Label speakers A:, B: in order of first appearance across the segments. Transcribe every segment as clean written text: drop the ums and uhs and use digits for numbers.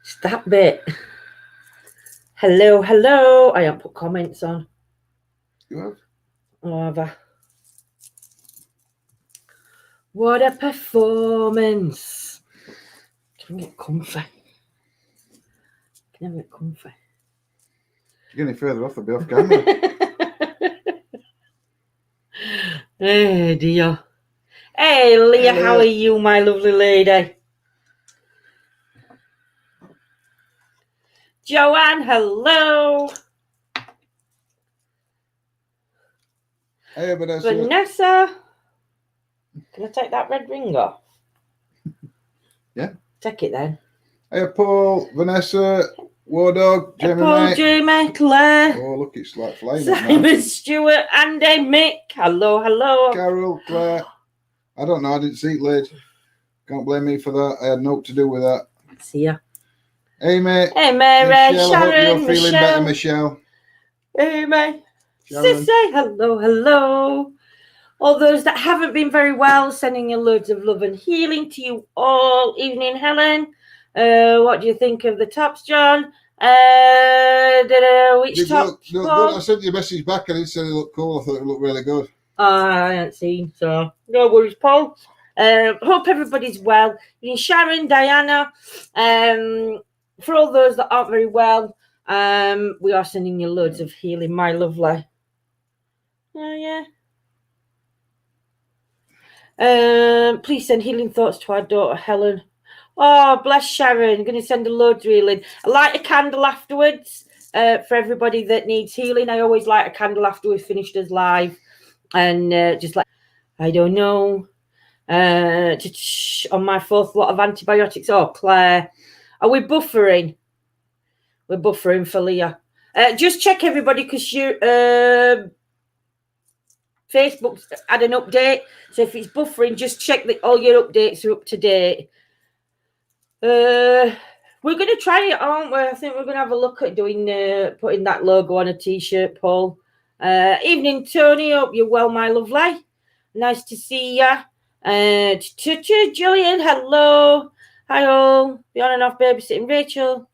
A: It's that bit. Hello, hello. I haven't put comments on.
B: You have?
A: Oh, have I? What a performance. Can I get comfy? Can I get comfy?
B: If you get any further off, I'll be off camera.
A: Oh, dear. Hey, Leah, how are you, my lovely lady? Joanne, hello.
B: Hey, Vanessa.
A: Vanessa. Can I take that red ring off?
B: Yeah.
A: Take it then.
B: Hey, Paul, Vanessa, War Dog, Jamie,
A: Paul,
B: mate.
A: Jamie, Claire.
B: Oh, look, it's like flying.
A: Simon, Stewart, Andy, Mick. Hello, hello.
B: Carol, Claire. I don't know. I didn't see it late. Can't blame me for that. I had nothing to do with that.
A: See ya.
B: Hey, mate.
A: Hey, Mary,
B: Michelle,
A: Sharon,
B: I hope you're feeling
A: Michelle.
B: better, Michelle.
A: Hey, mate.
B: Sharon.
A: Sissy, hello, hello. All those that haven't been very well, sending you loads of love and healing to you all. Evening, Helen. What do you think of the tops, John? Which tops?
B: I sent you a message back and it said it looked cool. I thought it looked really good.
A: I haven't seen, so no worries, Paul. Hope everybody's well. Sharon, Diana, for all those that aren't very well, we are sending you loads of healing, my lovely. Oh, yeah. Please send healing thoughts to our daughter Helen. Oh, bless Sharon. I'm going to send a load of healing. I light a candle afterwards for everybody that needs healing. I always light a candle after we've finished us live. And just like, I don't know, on my fourth lot of antibiotics. Oh, Claire, are we buffering? We're buffering for Leah. Just check everybody because you Facebook's had an update. So if it's buffering, just check that all your updates are up to date. We're going to try it, aren't we? I think we're going to have a look at doing putting that logo on a T-shirt, Paul. Evening, Tony. Hope you're well, my lovely. Nice to see you. Gillian, hello. Hi, all. Be on and off babysitting. Rachel,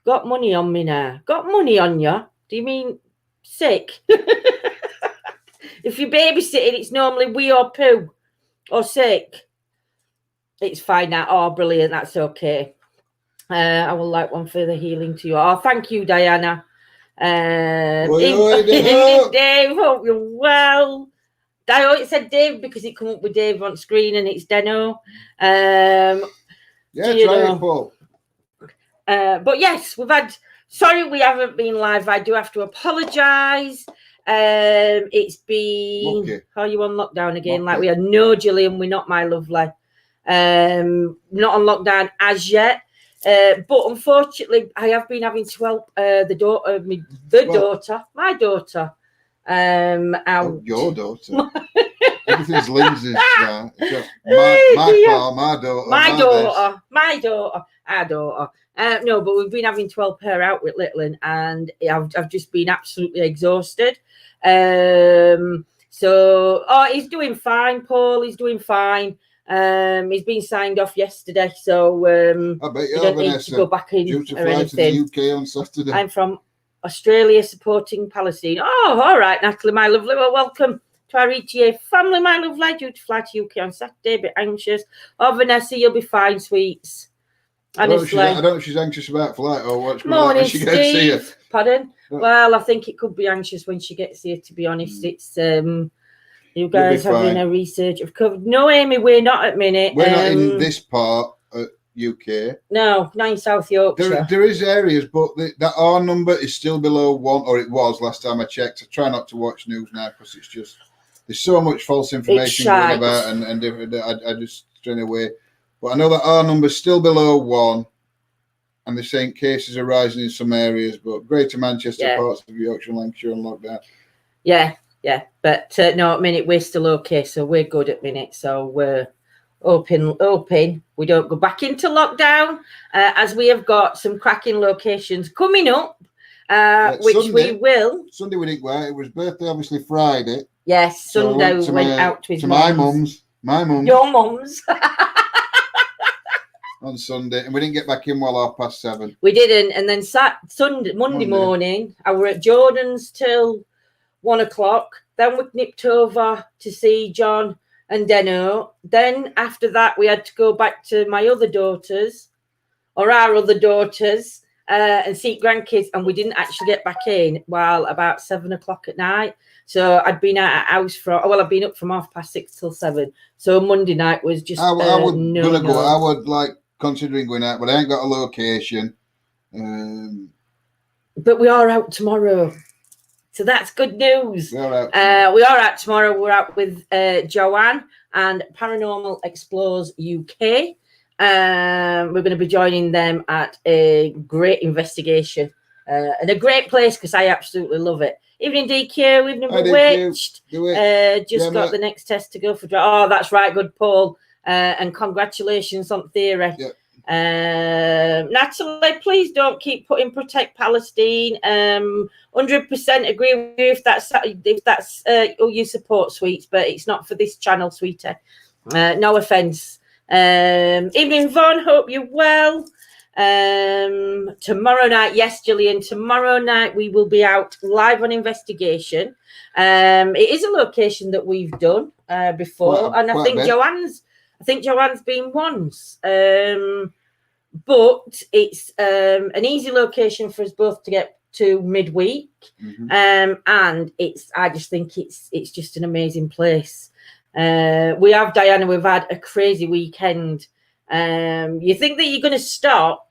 A: got money on me now. Got money on you? Do you mean sick? If you're babysitting, it's normally wee or poo or sick. It's fine now. Oh, brilliant. That's okay. I will like one for the healing to you. Oh, thank you, Diana. Dave, hope you're well. It said Dave because it come up with Dave on screen and it's Deno.
B: Yeah, try it, Paul.
A: But yes, sorry we haven't been live. I do have to apologise. It's been
B: Lucky.
A: Are you on lockdown again?
B: Lucky.
A: Like we are no, Gillian, we're not, my lovely. Not on lockdown as yet. But unfortunately, I have been having to help my daughter. Out.
B: Your daughter. Everything's Lindsay's. My daughter.
A: Our daughter. No, but we've been having to help her out with Littling, and I've just been absolutely exhausted. He's doing fine, Paul. He's doing fine. He's been signed off yesterday, so
B: I bet
A: you don't need to go back in
B: due to
A: or
B: fly
A: anything.
B: to the UK on Saturday.
A: I'm from Australia, supporting Palestine. Oh, all right, Natalie, my lovely. Well, welcome to our ETA family, my lovely. Due to fly to UK on Saturday, a bit anxious. Oh, Vanessa, you'll be fine, sweets. Honestly,
B: I don't know if she's anxious about flight or what's
A: morning,
B: when she gets here.
A: Pardon? Well, I think it could be anxious when she gets here. To be honest, it's you guys having a research of COVID. No, Amy, we're not at minute.
B: We're not in this part of UK.
A: No, not in South Yorkshire.
B: There is areas, but that R number is still below 1, or it was last time I checked. I try not to watch news now because it's just there's so much false information going about, and I just strain away. But I know that our number is still below 1, and they're saying cases are rising in some areas, but Greater Manchester, parts of Yorkshire and Lancashire on lockdown. Yeah.
A: But no, at minute we're still okay, so we're good at minute. So we're hoping we don't go back into lockdown, as we have got some cracking locations coming up, which Sunday, we will.
B: Sunday we didn't go out. It was birthday, obviously Friday.
A: Yes, Sunday we went out to his
B: my mum's.
A: Your mum's.
B: on Sunday, and we didn't get back in well 7:30.
A: We didn't, and then Monday morning, I were at Jordan's till 1 o'clock. Then we nipped over to see John and Deno. Then after that, we had to go back to my other daughters, or our other daughters, and see grandkids, and we didn't actually get back in while about 7 o'clock at night. So I'd been out of house I've been up from 6:30 till 7. So Monday night was just
B: I would like considering going out, but I ain't got a location.
A: But we are out tomorrow, so that's good news. We are out tomorrow. We're out with Joanne and Paranormal Explores UK. We're going to be joining them at a great investigation and a great place because I absolutely love it. Evening DQ, evening Bewitched. Just got the next test to go for. Oh, that's right, good Paul. And congratulations on theory. Yep. Natalie, please don't keep putting protect Palestine. 100% agree with you if that's you support, sweets, but it's not for this channel, sweetie. No offense. Evening Yvonne, hope you're well. Tomorrow night, yes, Gillian, tomorrow night we will be out live on investigation. It is a location that we've done before, and I think Joanne's been once. But it's an easy location for us both to get to midweek. And I just think it's just an amazing place. We have Diana, we've had a crazy weekend. You think that you're going to stop,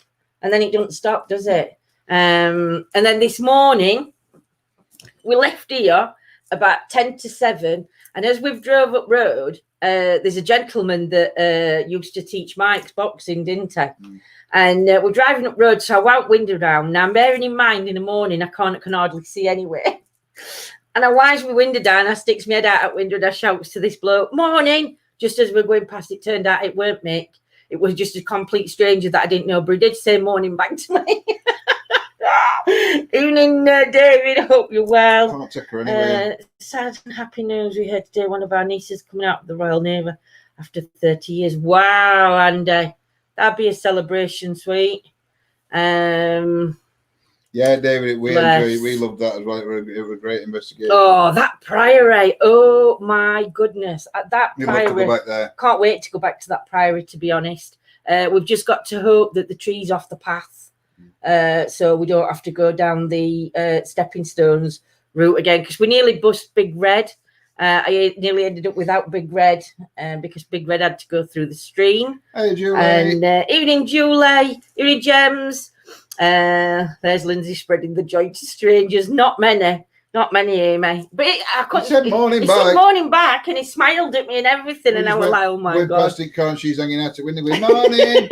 A: and then it doesn't stop, does it? And then this morning, we left here about 10 to 7, and as we've drove up road, there's a gentleman that used to teach Mike's boxing, didn't he? And we're driving up road, so I wound window down. Now, bearing in mind, in the morning, I can hardly see anyway. And I winds my window down, I sticks my head out that window, and I shouts to this bloke, "Morning!" Just as we're going past, it turned out it weren't Mick. It was just a complete stranger that I didn't know, but he did say morning back to me. Evening, David. Hope you're well.
B: Can't take her anywhere.
A: Sad and happy news we heard today. One of our nieces coming out of the Royal Navy after 30 years. Wow, Andy. That'd be a celebration, sweet.
B: Yeah, David, we enjoyed. We loved that as well. It was a great investigation.
A: Oh, that priory. Oh, my goodness. That priory.
B: Go back there.
A: Can't wait to go back to that priory, to be honest. We've just got to hope that the tree's off the path. So we don't have to go down the stepping stones route again, because we nearly bust Big Red. I nearly ended up without Big Red because Big Red had to go through the stream.
B: Hey, Julie.
A: And evening, Julie. Evening, Gems. There's Lindsay spreading the joy to strangers. Not many, Amy. But I couldn't.
B: He said morning back.
A: He said morning back, and he smiled at me and everything, and I was like, "Oh my god!"
B: Plastic car, she's hanging out at window with morning.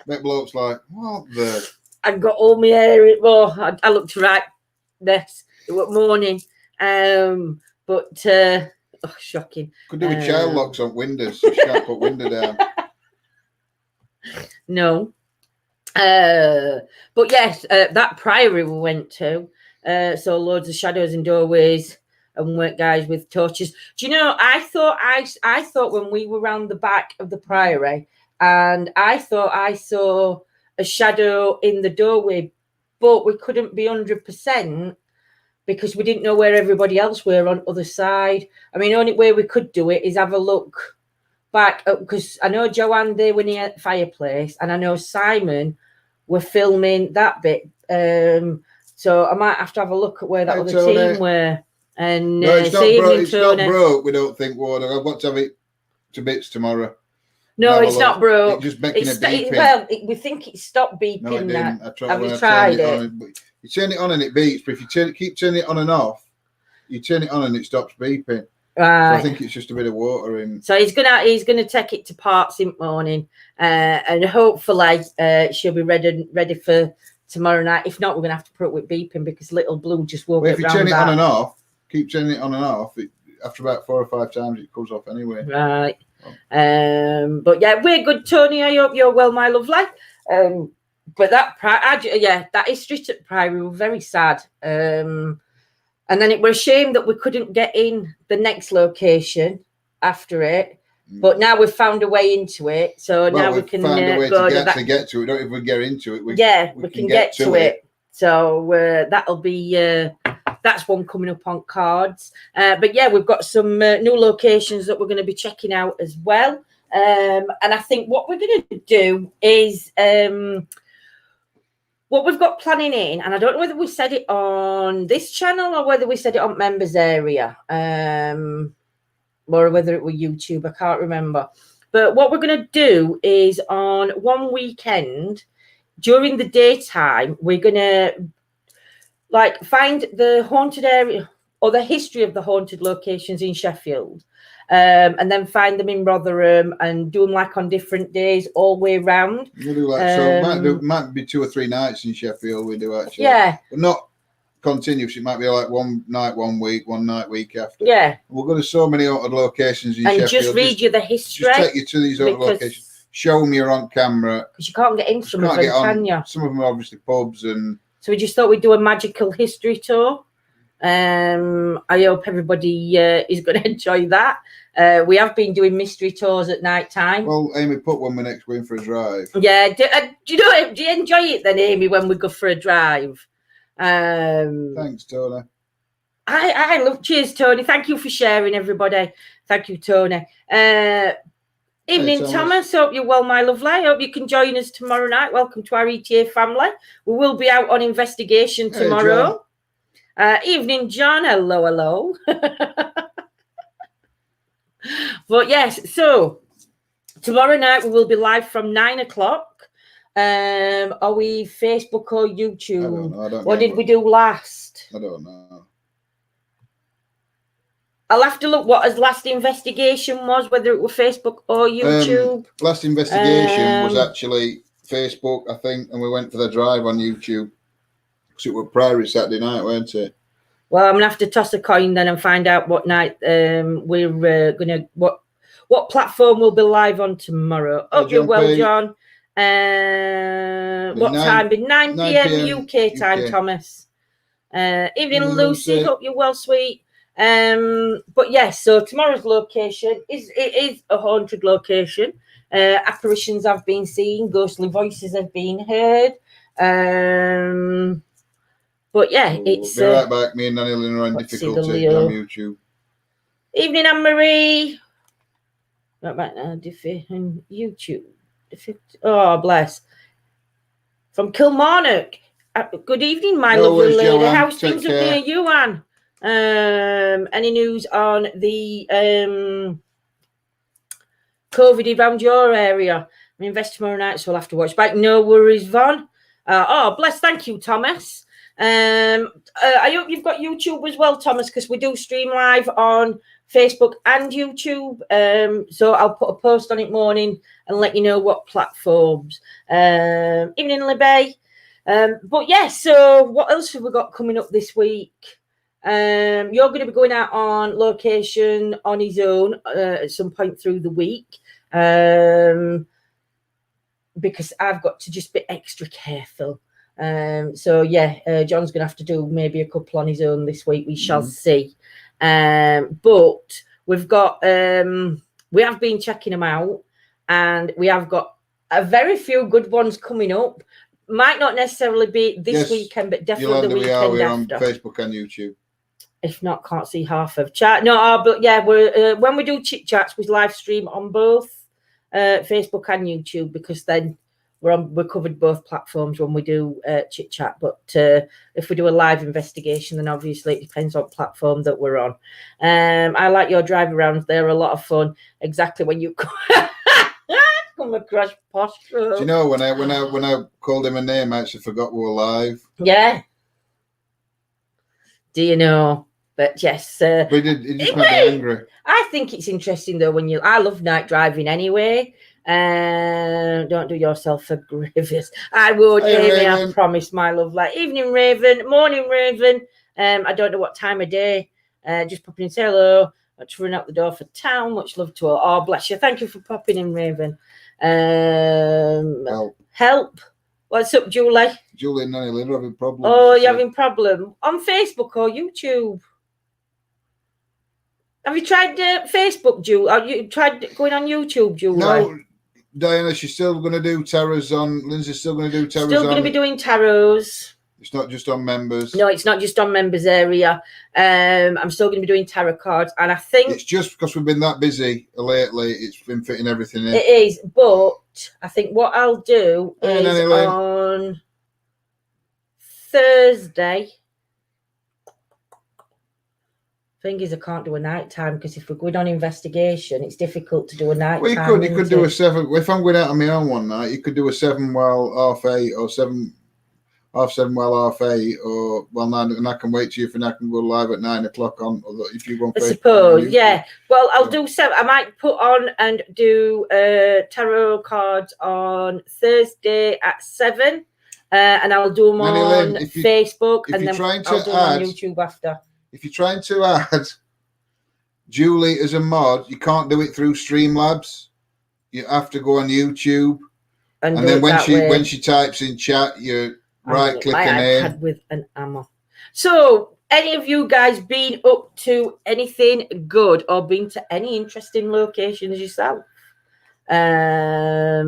B: That bloke's like, what the?
A: I got all my hair. Well, I looked right. This it was morning. But shocking.
B: Could do with child locks on windows, so she can't put window down.
A: No. But yes, that priory we went to, so loads of shadows and doorways and work guys with torches. Do you know, I thought when we were round the back of the priory, and I thought I saw a shadow in the doorway, but we couldn't be 100% because we didn't know where everybody else were on the other side. I mean, the only way we could do it is have a look back, because I know Joanne, they were near the fireplace, and I know Simon were filming that bit. So I might have to have a look at where that other team were. And
B: no, it's not broke. We don't think water. I've got to have it to bits tomorrow.
A: No, it's not broke.
B: It's just making a beeping.
A: Well, we think it stopped beeping.
B: No, it didn't.
A: Have you tried it?
B: You turn it on and it beeps, but if you keep turning it on and off, you turn it on and it stops beeping.
A: Right.
B: So I think it's just a bit of water in.
A: So he's gonna take it to parts in the morning, and hopefully she'll be ready for tomorrow night. If not, we're gonna have to put it with beeping because little blue just won't.
B: Well, if you turn it on and off, keep turning it on and off. After about 4 or 5 times, it comes off anyway.
A: Right. But yeah, we're good, Tony. I hope you're well, my lovely. But that history at Priory were very sad. And then it was a shame that we couldn't get in the next location after it But now we've found a way into it, so now we can
B: find a way
A: go
B: to get to it. Don't even get into it.
A: We can get to it. So that'll be that's one coming up on cards. But yeah, we've got some new locations that we're going to be checking out as well. And I think what we're going to do is what we've got planning in, and I don't know whether we said it on this channel or whether we said it on members area, or whether it were YouTube. I can't remember. But what we're going to do is on one weekend during the daytime, we're going to find the haunted area or the history of the haunted locations in Sheffield, and then find them in Rotherham and do them on different days all the way round.
B: We'll do so might be 2 or 3 nights in Sheffield. We do actually, but not continuous. It might be one night 1 week, one night week after. We'll go to so many haunted locations in Sheffield. And
A: just read you the history.
B: Just take you to these haunted locations. Show them you're on camera.
A: Because you can't get in some of them, can you?
B: Some of them are obviously pubs and.
A: So we just thought we'd do a magical history tour. I hope everybody is going to enjoy that. We have been doing mystery tours at night time.
B: Well, Amy, put one my next going for a drive.
A: Yeah, do you enjoy it then, Amy, when we go for a drive?
B: Thanks, Tony.
A: I love. Cheers, Tony. Thank you for sharing, everybody. Thank you, Tony. Evening, hey, Thomas. Hope you're well, my lovely. I hope you can join us tomorrow night. Welcome to our ETA family. We will be out on investigation tomorrow. Hey, evening, John. Hello. But yes, so tomorrow night we will be live from 9 o'clock. Are we Facebook or YouTube?
B: I don't know.
A: What did we do last?
B: I don't know.
A: I'll have to look what his last investigation was, whether it was Facebook or YouTube.
B: Last investigation was actually Facebook, I think, and we went for the drive on YouTube. Because it was Priory Saturday night, weren't it?
A: Well, I'm going to have to toss a coin then and find out what night we're going to... What platform we'll be live on tomorrow. Hope you're well, John. What time? 9 p.m. UK time, Thomas. Evening, Lucy. Hope you're well, sweet. But yes, so tomorrow's location is a haunted location. Apparitions have been seen, ghostly voices have been heard. But yeah, it's
B: we'll be right back. Me and Natalie are on difficulty on YouTube.
A: Evening, Anne-Marie. Right back now, on YouTube. Oh, bless. From Kilmarnock. Good evening, my lovely lady.
B: Joanne.
A: How's things up near you, Anne? Any news on the COVID around your area? I'm investing tomorrow night, so I'll have to watch back. No worries, Von. Oh, bless. Thank you, Thomas. I hope you've got YouTube as well, Thomas, because we do stream live on Facebook and YouTube. So I'll put a post on it morning and let you know what platforms. Evening, Libby. But yeah, so what else have we got coming up this week? You're going to be going out on location on his own at some point through the week, because I've got to just be extra careful. So yeah, John's going to have to do maybe a couple on his own this week. We shall see. But we've got we have been checking them out, and we have got a very few good ones coming up. Might not necessarily be this weekend, but definitely the weekend
B: we're
A: after.
B: On Facebook and YouTube.
A: If not, can't see half of chat. No, but yeah, we're when we do chit chats, we live stream on both Facebook and YouTube, because then we're covered both platforms when we do chit chat. But if we do a live investigation, then obviously it depends on platform that we're on. I like your drive arounds; they're a lot of fun. Exactly when you come across Postill.
B: Do you know when I called him a name, I actually forgot we were live.
A: Yeah. Do you know? But yes,
B: but it just made me angry.
A: I think it's interesting though I love night driving anyway. Don't do yourself a grievous. I would, Amy, I promise, my love. Like evening, Raven, morning, Raven. I don't know what time of day. Just popping in, say hello. Let's run out the door for town. Much love to all. Oh, bless you. Thank you for popping in, Raven. Help. What's up, Julie?
B: Julie and Natalie are having problems.
A: Oh, you're having problem on Facebook or YouTube? Have you tried Facebook, Julie? Have you tried going on YouTube, Julie?
B: No, Diana, she's still going to do tarots on. Lindsay's still going to do tarots on.
A: Still going to be doing tarots.
B: It's not just on members.
A: No, it's not just on members area. I'm still going to be doing tarot cards, and I think
B: it's just because we've been that busy lately. It's been fitting everything in.
A: It is, but I think what I'll do is
B: anyway,
A: on Thursday. Thing is, I can't do a night time because if we're going on investigation, it's difficult to do a night time.
B: Well, you could do a 7. If I'm going out on my own one night, you could do a 7 while half 8 or 7. Half 7 while half 8 or 9, and I can wait till you and I can go live at 9 o'clock on if you want.
A: I suppose, yeah. Well, I'll do 7. I might put on and do tarot cards on Thursday at 7, and I'll do them on Facebook, and then I'll do them on YouTube after.
B: If you're trying to add Julie as a mod, you can't do it through Streamlabs. You have to go on YouTube, and then when she types in chat, you right click an A
A: with an hammer. So, any of you guys been up to anything good or been to any interesting locations yourself? I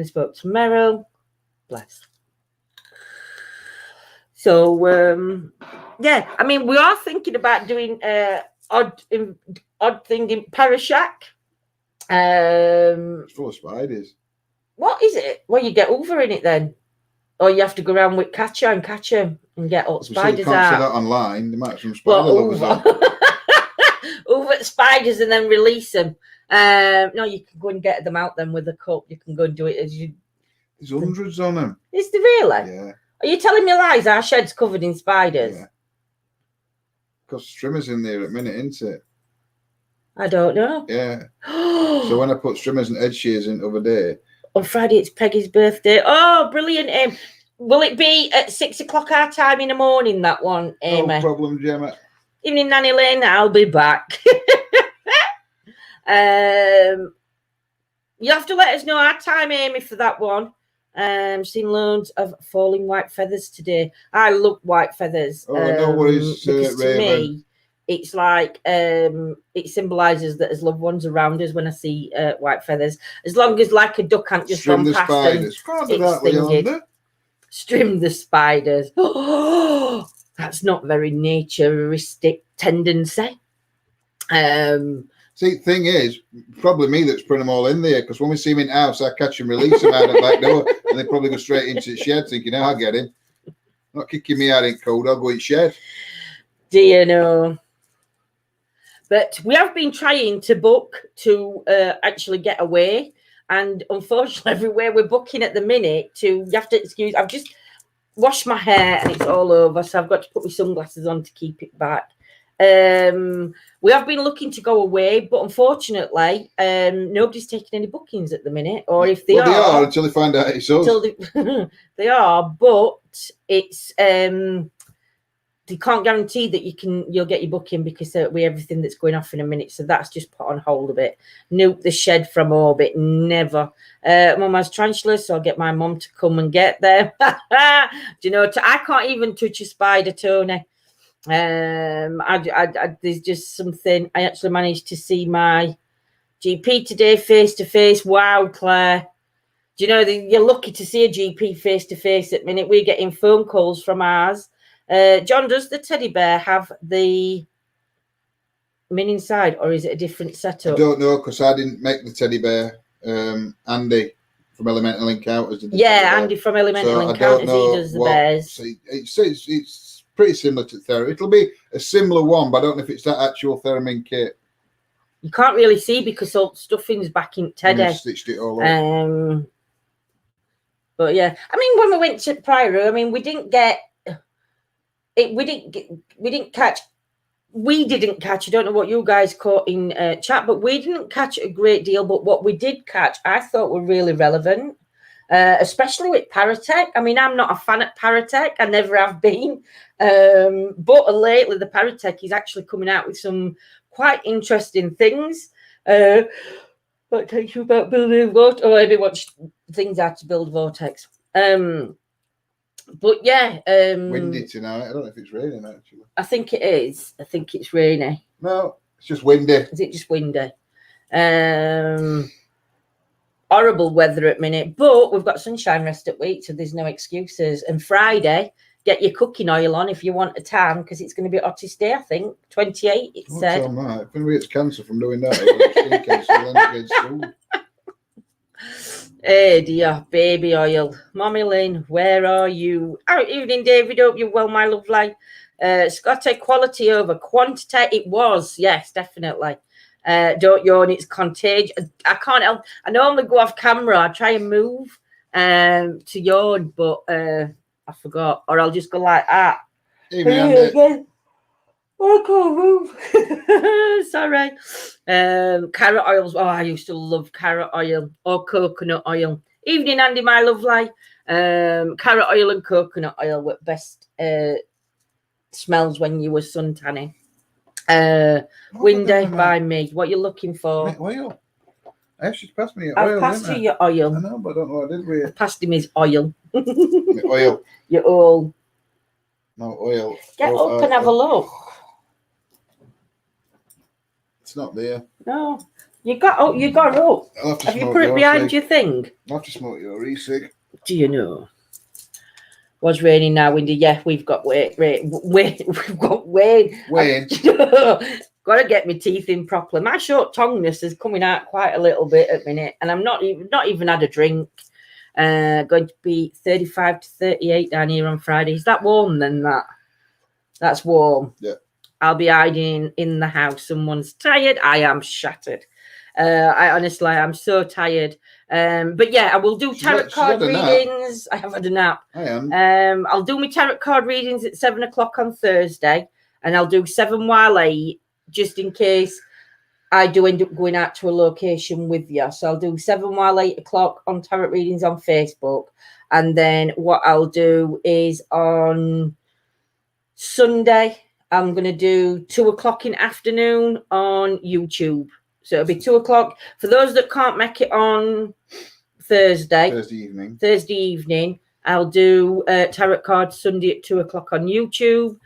A: spoke to Meryl. Bless. So, yeah, I mean, we are thinking about doing odd thing in Parashack.
B: It's full of spiders.
A: What is it? Well, you get over in it then. Or you have to go around with catcher and catch them and get all spiders
B: you can't
A: out.
B: See that online. There might be some spider lovers out.
A: Over at spiders and then release them. No, you can go and get them out then with a cup. You can go and do it as you.
B: There's hundreds on them.
A: Is there really?
B: Yeah.
A: Are you telling me lies? Our shed's covered in spiders.
B: Yeah. Because Strimmer's in there at minute, isn't it?
A: I don't know.
B: Yeah. So when I put Strimmers and Ed Shears in the other day.
A: On Friday, it's Peggy's birthday. Oh, brilliant. Will it be at 6 o'clock our time in the morning, that one, Amy?
B: No problem, Gemma.
A: Evening, Nanny Lane. I'll be back. You have to let us know our time, Amy, for that one. Seen loads of falling white feathers today. I love white feathers.
B: Oh, no worries,
A: because to me, it's like it symbolises that there's loved ones around us when I see white feathers. As long as like a duck can't just run past them, Strim the spiders. Oh, that's not very naturistic tendency.
B: See, thing is, probably me that's putting them all in there, because when we see them in the house, I catch and release them out the back door, and they probably go straight into the shed thinking, I'll get him. Not kicking me out in cold, I'll go in shed.
A: Do you know? But we have been trying to book to actually get away, and unfortunately, everywhere we're booking at the minute, you have to excuse, I've just washed my hair and it's all over, so I've got to put my sunglasses on to keep it back. We have been looking to go away, but unfortunately, nobody's taking any bookings at the minute. Or if they are
B: until they find out it's us.
A: They are, but it's they can't guarantee that you'll get your booking because we everything that's going off in a minute. So that's just put on hold a bit. Nuke the shed from orbit. Never. Mum has tarantulas, so I'll get my mum to come and get them. Do you know? I can't even touch a spider, Tony. There's just something. I actually managed to see my GP today face to face. Wow, Claire. Do you know you're lucky to see a GP face to face at the minute? We're getting phone calls from ours. John, does the teddy bear have the min inside, or is it a different setup?
B: I don't know, because I didn't make the teddy bear. Andy from Elemental Encounters did the
A: Andy from Elemental Encounters, he does the bears. So
B: it's pretty similar to Theremin. It'll be a similar one, but I don't know if it's that actual Themin kit.
A: You can't really see because all the stuffing's back in Teddy.
B: Stitched it all up.
A: But yeah, I mean, when we went to Pyro, I mean, we didn't catch. I don't know what you guys caught in chat, but we didn't catch a great deal. But what we did catch, I thought were really relevant. Especially with Paratech. I mean, I'm not a fan of Paratech. I never have been. But lately, the Paratech is actually coming out with some quite interesting things. What tells you about building Vortex? Oh, maybe watch things how to build Vortex. But yeah,
B: windy tonight. I don't know if it's raining actually.
A: I think it is. I think it's rainy.
B: No, it's just windy.
A: Is it just windy? Horrible weather at minute, but we've got sunshine rest at week, so there's no excuses. And Friday, get your cooking oil on if you want a tan, because it's going to be hottest day, I think. 28, it said.
B: If anybody gets cancer from doing that,
A: Hey dear, baby oil. Mommy Lynn, where are you? Oh, evening, David. Hope you're well, my lovely. Scotty, quality over quantity. It was, yes, definitely. Don't yawn, it's contagious. I can't help. I normally go off camera. I try and move to yawn, but I forgot. Or I'll just go like that. Again. I can't move. Sorry. Carrot oils. Oh, I used to love carrot oil or coconut oil. Evening, Andy, my lovely. Carrot oil and coconut oil were best smells when you were suntanning. Windy by me. What you looking for?
B: Oil. She's passed me
A: I've passed you your oil.
B: I know, but I don't know what I did with it.
A: I passed him his oil.
B: Oil.
A: Your oil.
B: No oil.
A: Get up and have a look.
B: It's not there.
A: No. You got up. You got up. Have you put it behind your thing?
B: I'll have to smoke your e-cig.
A: Do you know? Was raining now, windy. Yeah, we've got Wayne. We've got Wayne. Got to get my teeth in properly. My short tongueness is coming out quite a little bit at minute, and I'm not even had a drink. Going to be 35 to 38 down here on Friday. Is that warm then? That's warm.
B: Yeah.
A: I'll be hiding in the house. Someone's tired. I am shattered. I honestly, I'm so tired. But yeah, I will do tarot card readings. I have had a nap.
B: I am.
A: I'll do my tarot card readings at 7 o'clock on Thursday, and I'll do 7 while 8, just in case I do end up going out to a location with you. So I'll do 7 while 8 o'clock on tarot readings on Facebook, and then what I'll do is on Sunday I'm going to do 2 o'clock in the afternoon on YouTube. So it'll be 2 o'clock. For those that can't make it on Thursday evening, I'll do tarot cards Sunday at 2 o'clock on YouTube.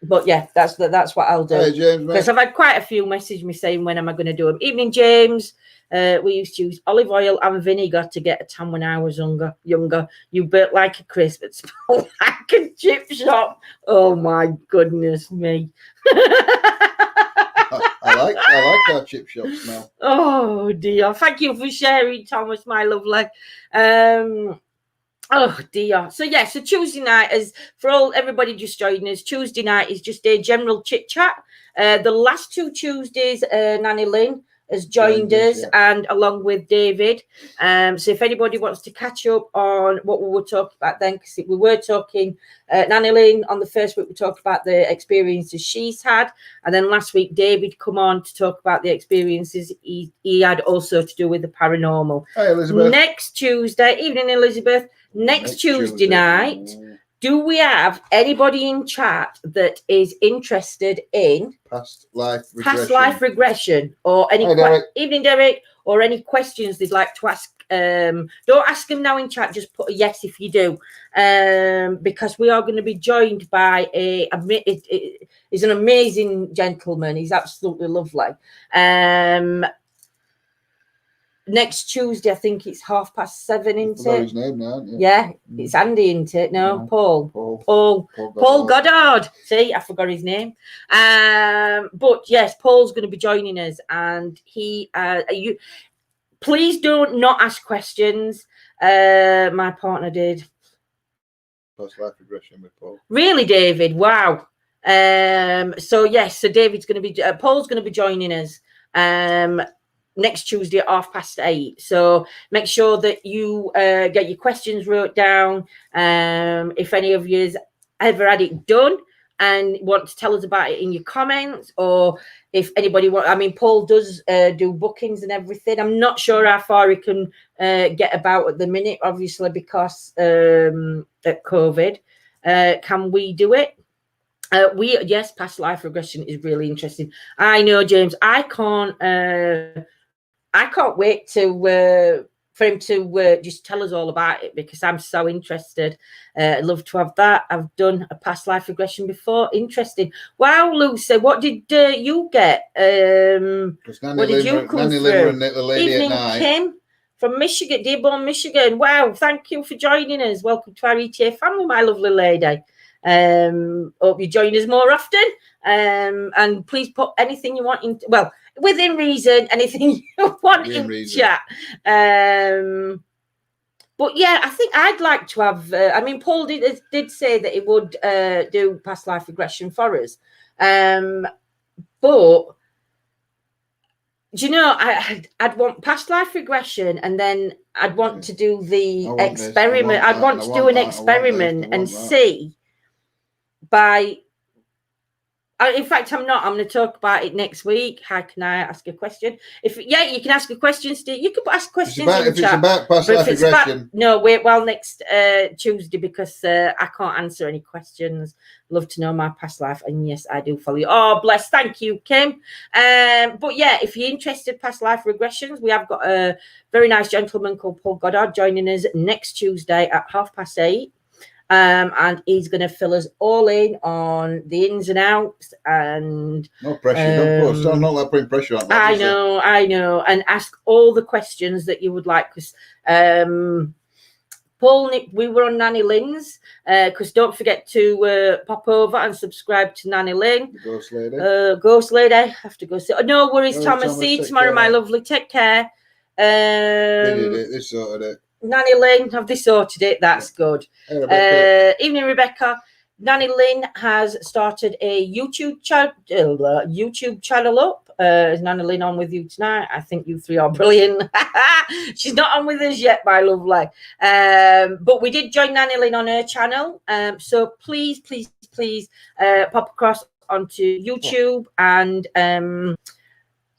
A: But yeah, that's what I'll do.
B: Hey, James,
A: because I've had quite a few message me saying when am I going to do them. Evening, James. We used to use olive oil and vinegar to get a tan when I was younger. You burnt like a crisp, but smelled like a chip shop. Oh my goodness me.
B: I like that chip shop smell.
A: Oh dear. Thank you for sharing, Thomas, my lovely. Oh dear. So yeah, so Tuesday night is for everybody just joining us. Tuesday night is just a general chit chat. The last 2 Tuesdays, Nanny Lynn has joined us, and along with David. So if anybody wants to catch up on what we were talking about then, because we were talking, Nanny Lynn on the first week we talked about the experiences she's had, and then last week David come on to talk about the experiences he had also to do with the paranormal.
B: Hi, Elizabeth.
A: Next Tuesday, evening Elizabeth, next Tuesday night, do we have anybody in chat that is interested in past life regression or any evening Derek, or any questions they'd like to ask? Don't ask them now in chat, just put a yes if you do, because we are going to be joined by he's an amazing gentleman. He's absolutely lovely. Next Tuesday, I think it's 7:30, isn't it?
B: His name now,
A: yeah, it's Andy, isn't it? No, Paul Goddard. See, I forgot his name. But yes, Paul's going to be joining us, and please don't not ask questions. My partner did.
B: Past life regression with Paul.
A: Really, David? Wow. So yes, so David's going to be. Paul's going to be joining us. Next Tuesday at 8:30. So make sure that you get your questions wrote down. If any of you ever had it done and want to tell us about it in your comments, or if anybody Paul does do bookings and everything. I'm not sure how far he can get about at the minute, obviously, because at COVID. Can we do it? Yes, past life regression is really interesting. I know, James. I can't wait to for him to just tell us all about it, because I'm so interested. I'd love to have that. I've done a past life regression before. Interesting. Wow, Lucy, what did you get? What did you come through?
B: And the lady
A: Evening,
B: at night.
A: Kim from Michigan, Dearborn, Michigan. Wow, thank you for joining us. Welcome to our ETA family, my lovely lady. Hope you join us more often. And please put anything you want in, well, within reason, anything you want in chat. But yeah, I think I'd like to have, I mean, Paul did say that he would do past life regression for us. But do you know, I'd want past life regression, and then I'd want to do the experiment. I'd want to do an experiment and see by, in fact, I'm going to talk about it next week. How can I ask a question? Yeah, you can ask a question, Steve. You can ask questions in
B: if
A: chat.
B: It's about past life regression.
A: No, wait, well, next Tuesday, because I can't answer any questions. Love to know my past life. And yes, I do follow you. Oh, bless. Thank you, Kim. But yeah, if you're interested in past life regressions, we have got a very nice gentleman called Paul Goddard joining us next Tuesday at 8:30. And he's going to fill us all in on the ins and outs, and
B: no pressure. Don't not putting pressure on that.
A: I know, and ask all the questions that you would like. Because Paul, Nick, we were on Nanny Lynn's. Because don't forget to pop over and subscribe to Nanny Lynn.
B: The ghost lady.
A: Ghost lady. Have to go see. Oh, no worries, Thomas. See you tomorrow, my lovely. Take care.
B: They sorted it.
A: Nanny Lynn, have they sorted it? That's good.
B: Hey,
A: evening, Rebecca. Nanny Lynn has started a YouTube channel up. Is Nanny Lynn on with you tonight? I think you three are brilliant. She's not on with us yet, my lovely. But we did join Nanny Lynn on her channel. So please pop across onto YouTube and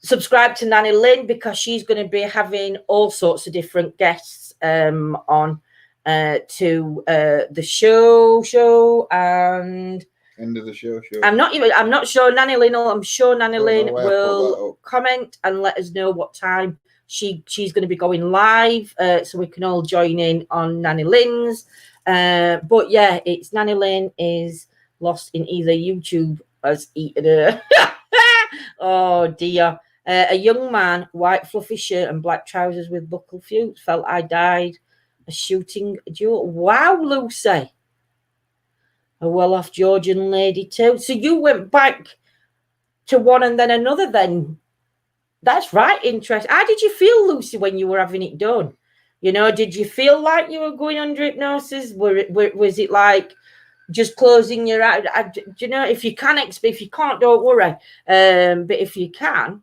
A: subscribe to Nanny Lynn, because she's going to be having all sorts of different guests on to the show and
B: end of the show.
A: I'm not sure Nanny Lynn. I'm sure Nanny Lynn will comment and let us know what time she's going to be going live, so we can all join in on Nanny Lynn's. But yeah, it's Nanny Lynn is lost in either YouTube has eaten her. Oh dear. A young man, white fluffy shirt and black trousers with buckle fuse, felt I died a shooting duel. Wow, Lucy. A well-off Georgian lady too. So you went back to one and then another then. That's right, interesting. How did you feel, Lucy, when you were having it done? You know, did you feel like you were going under hypnosis? Was it like just closing your eyes? You know, if you can't, don't worry. But if you can,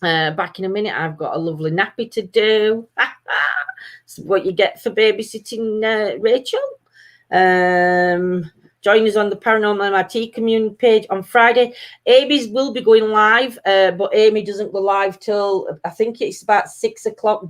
A: back in a minute, I've got a lovely nappy to do. What you get for babysitting Rachel. Join us on the Paranormal M.I.T community page on Friday. Amy's will be going live, but Amy doesn't go live till, I think it's about 6 o'clock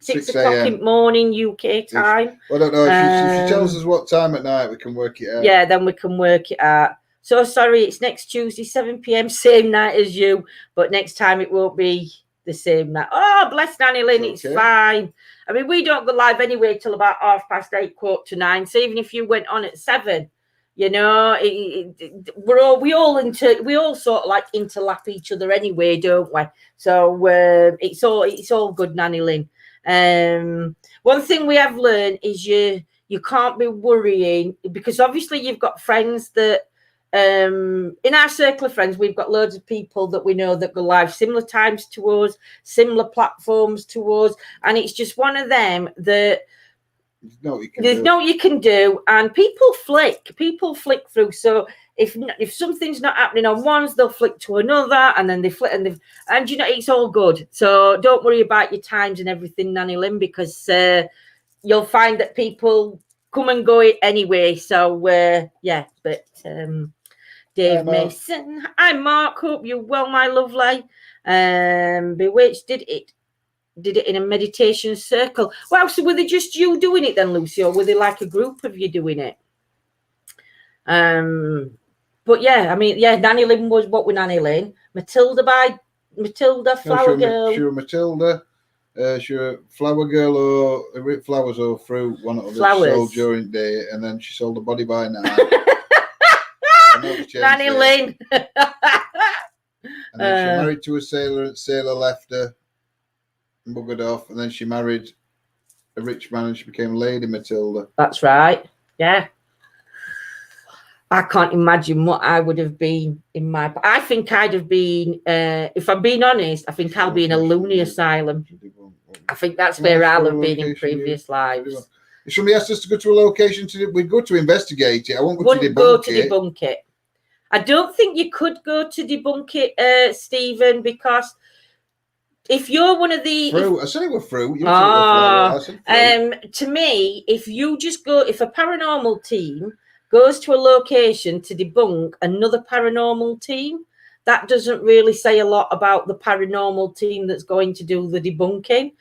A: 6 o'clock in the morning UK time.
B: I don't know. If she tells us what time at night, we can work it out.
A: Yeah, then we can work it out. So sorry, it's next Tuesday, 7 p.m, same night as you, but next time it won't be the same night. Oh, bless Nanny Lynn, it's fine. I mean, we don't go live anyway till about 8:30, 8:45. So even if you went on at 7, you know, we all sort of like interlap each other anyway, don't we? So it's all good, Nanny Lynn. One thing we have learned is you can't be worrying, because obviously you've got friends that in our circle of friends, we've got loads of people that we know that go live similar times to us, similar platforms to us, and it's just one of them that there's no you can do, and people flick through. So if something's not happening on ones, they'll flick to another, and then they flick, and you know, it's all good. So don't worry about your times and everything, Nanny Lynn, because you'll find that people come and go anyway. So yeah, but Dave Mason, hi Mark, hope you're well, my lovely. Bewitched did it in a meditation circle. Wow, so were they just you doing it then, Lucy, or were they like a group of you doing it? But yeah, I mean, yeah, Nanny Lynn was what with Nanny Lynn? Matilda Flower Girl.
B: She was Matilda. she was a flower girl or flowers or fruit, one of the sold during the day, and then she sold the body by night.
A: Nanny Lynn.
B: And then she married to a sailor. Sailor left her, buggered off, and then she married a rich man, and she became Lady Matilda.
A: That's right. Yeah. I can't imagine what I would have been in my. I think I'd have been, if I'm being honest, I think I'll be in a loony asylum. I think that's where I'll have been in previous lives.
B: If somebody asked us to go to a location, we'd go to investigate it. I won't go to debunk it.
A: I don't think you could go to debunk it, Stephen, because if you're one of the
B: fruit, I said it was fruit.
A: To me, if you just go, if a paranormal team goes to a location to debunk another paranormal team, that doesn't really say a lot about the paranormal team that's going to do the debunking.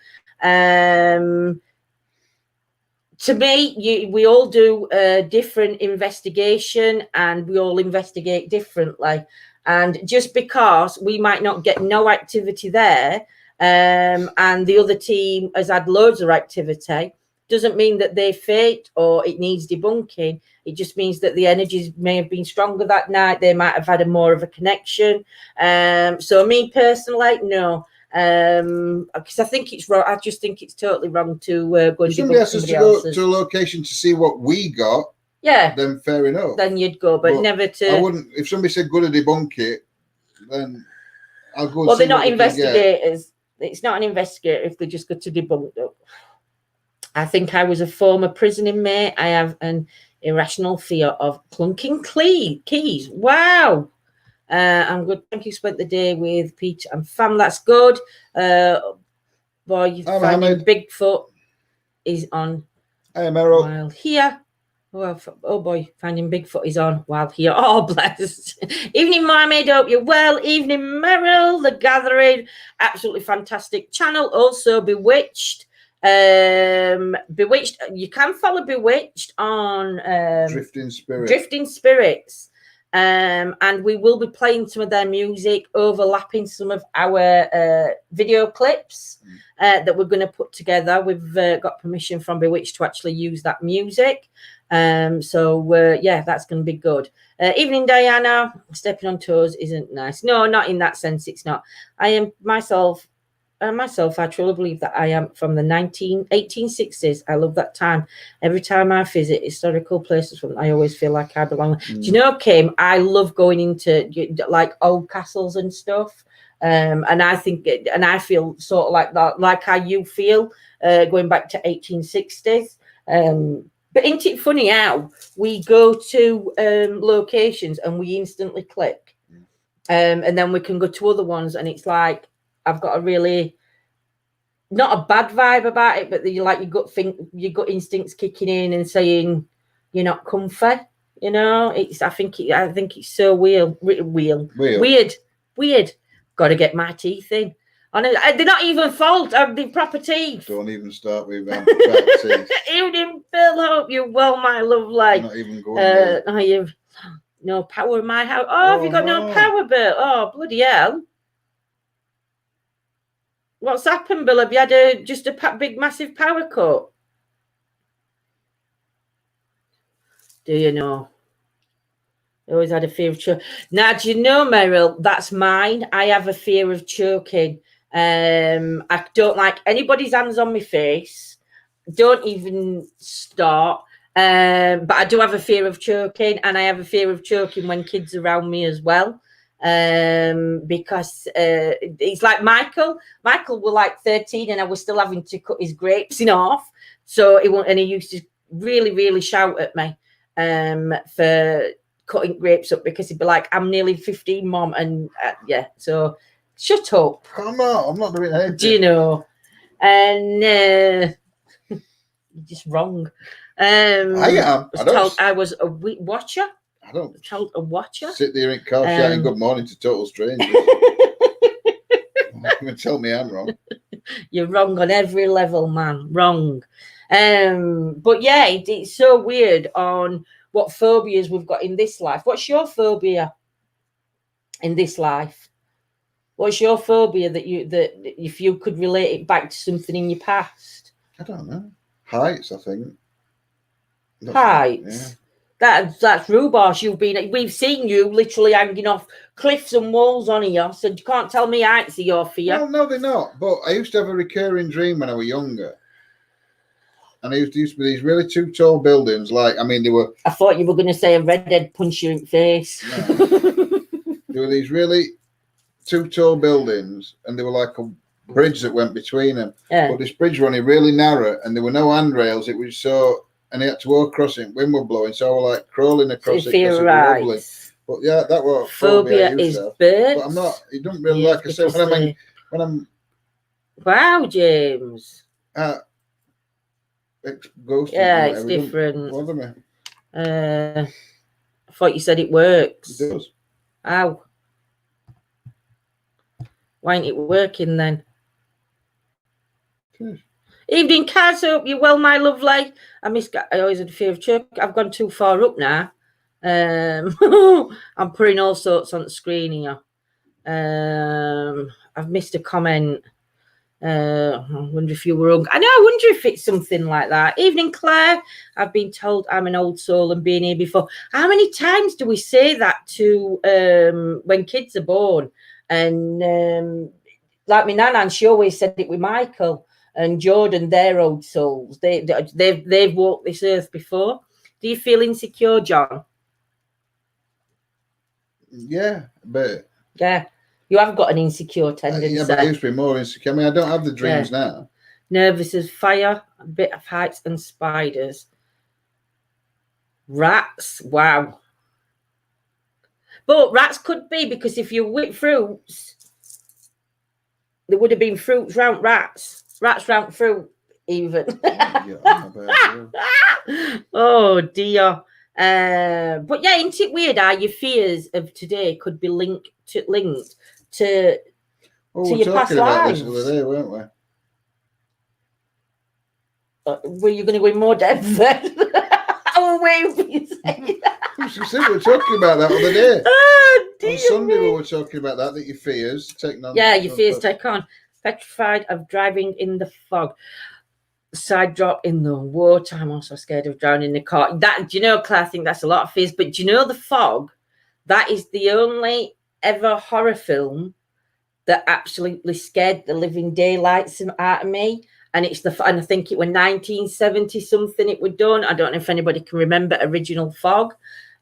A: To me, we all do a different investigation and we all investigate differently. And just because we might not get no activity there and the other team has had loads of activity, doesn't mean that they faked or it needs debunking. It just means that the energies may have been stronger that night. They might have had more of a connection. So me personally, no. Because I think it's wrong. I just think it's totally wrong to go and debunk somebody else's.
B: To a location to see what we got.
A: Yeah.
B: Then fair enough.
A: Then you'd go, but never to.
B: I wouldn't. If somebody said go to debunk it, then I'll go.
A: Well, they're not investigators. It's not an investigator if they just go to debunk it. I think I was a former prison inmate. I have an irrational fear of clunking keys. Wow. I'm good. Thank you. Spent the day with Peter and fam. That's good. Boy, you finding Bigfoot is on.
B: Hey, Meryl.
A: While here. Oh boy, finding Bigfoot is on while here. Oh, bless. Evening, Mermaid. Hope you're well. Evening, Meryl. The Gathering. Absolutely fantastic channel. Also, Bewitched. Bewitched. You can follow Bewitched on
B: Drifting
A: Spirits. And we will be playing some of their music, overlapping some of our video clips that we're going to put together. We've got permission from Bewitched to actually use that music. Yeah, that's going to be good. Evening, Diana. Stepping on toes isn't nice. No, not in that sense. It's not. I am myself, I truly believe that I am from the 1860s. I love that time. Every time I visit historical places, I always feel like I belong. Do you know, Kim, I love going into like old castles and stuff. And I think, and I feel sort of like that, like how you feel going back to 1860s. But isn't it funny how we go to locations and we instantly click, and then we can go to other ones and it's like, I've got a really, not a bad vibe about it, but you like your gut instincts kicking in and saying you're not comfy. You know, I think it's so weird. Got to get my teeth in. They're not even false. They're proper teeth.
B: Don't even start with teeth.
A: Evening, Bill. Hope you're well, my lovely.
B: Not even going.
A: You've no power in my house. Oh, have you got no power, Bill? Oh, bloody hell. What's happened, Bill? Have you had just a big, massive power cut? Do you know? I always had a fear of choking. Now, do you know, Meryl, that's mine. I have a fear of choking. I don't like anybody's hands on my face. Don't even start. But I do have a fear of choking, and I have a fear of choking when kids are around me as well. Because it's like Michael was like 13 and I was still having to cut his grapes in half. So he used to really, really shout at me for cutting grapes up, because he'd be like, I'm nearly 15, Mom. And yeah, so shut up.
B: Come on, I'm not doing anything.
A: Do you know? And you're just wrong.
B: I am.
A: I was a watcher.
B: I don't
A: told a watcher.
B: Sit there in car shouting good morning to total strangers. Even tell me I'm wrong.
A: You're wrong on every level, man. Wrong. But yeah, it's so weird on what phobias we've got in this life. What's your phobia in this life? What's your phobia that if you could relate it back to something in your past?
B: I don't know. Heights, I think.
A: Heights. Yeah. That's rhubarb. We've seen you literally hanging off cliffs and walls on here, so you can't tell me heights are your fear.
B: Well, no, they're not. But I used to have a recurring dream when I was younger. And there used to be these really two tall buildings. Like, I mean, they were...
A: I thought you were going to say a redhead punch you in the face.
B: No. There were these really two tall buildings, and they were like a bridge that went between them. Yeah. But this bridge was only really narrow, and there were no handrails. It was so... And he had to walk across it. Wind was blowing, so I was like crawling across it because it was wobbly. But yeah, that was
A: phobia is birds.
B: But I'm not. You don't really like I said when I'm.
A: Wow, James.
B: Ghost.
A: Yeah, it's different.
B: Bother me.
A: I thought you said it works.
B: It does.
A: Ow. Why ain't it working then?
B: It is.
A: Evening, Kaz. Hope you're well, my lovely. I always had a fear of choke. I've gone too far up now. I'm putting all sorts on the screen here. I've missed a comment. I wonder if you were wrong. I wonder if it's something like that. Evening, Claire. I've been told I'm an old soul and been here before. How many times do we say that to when kids are born? And like my nan, she always said it with Michael and Jordan, they're old souls. They've walked this earth before. Do you feel insecure, John?
B: Yeah, but
A: yeah, you have got an insecure tendency.
B: Yeah, but I used to be more insecure. I mean, I don't have the dreams now.
A: Nervous as fire, a bit of heights and spiders. Rats, wow. But rats could be, because if you whip fruits, there would have been fruits round rats. Rats round fruit, even. Oh, dear. But yeah, isn't it weird how your fears of today could be linked to your past lives?
B: We were there, weren't we?
A: Were you going to go in more depth then? Oh, wait, you say that.
B: We were talking about that other day.
A: Oh,
B: on Sunday, we were talking about that your fears take on.
A: Yeah, your fears take on. Petrified of driving in the fog. Side drop in the water. I'm also scared of drowning in the car. That, do you know, Claire, I think that's a lot of fears. But do you know the fog? That is the only ever horror film that absolutely scared the living daylights out of me. And and I think it was 1970 something it was done. I don't know if anybody can remember original Fog.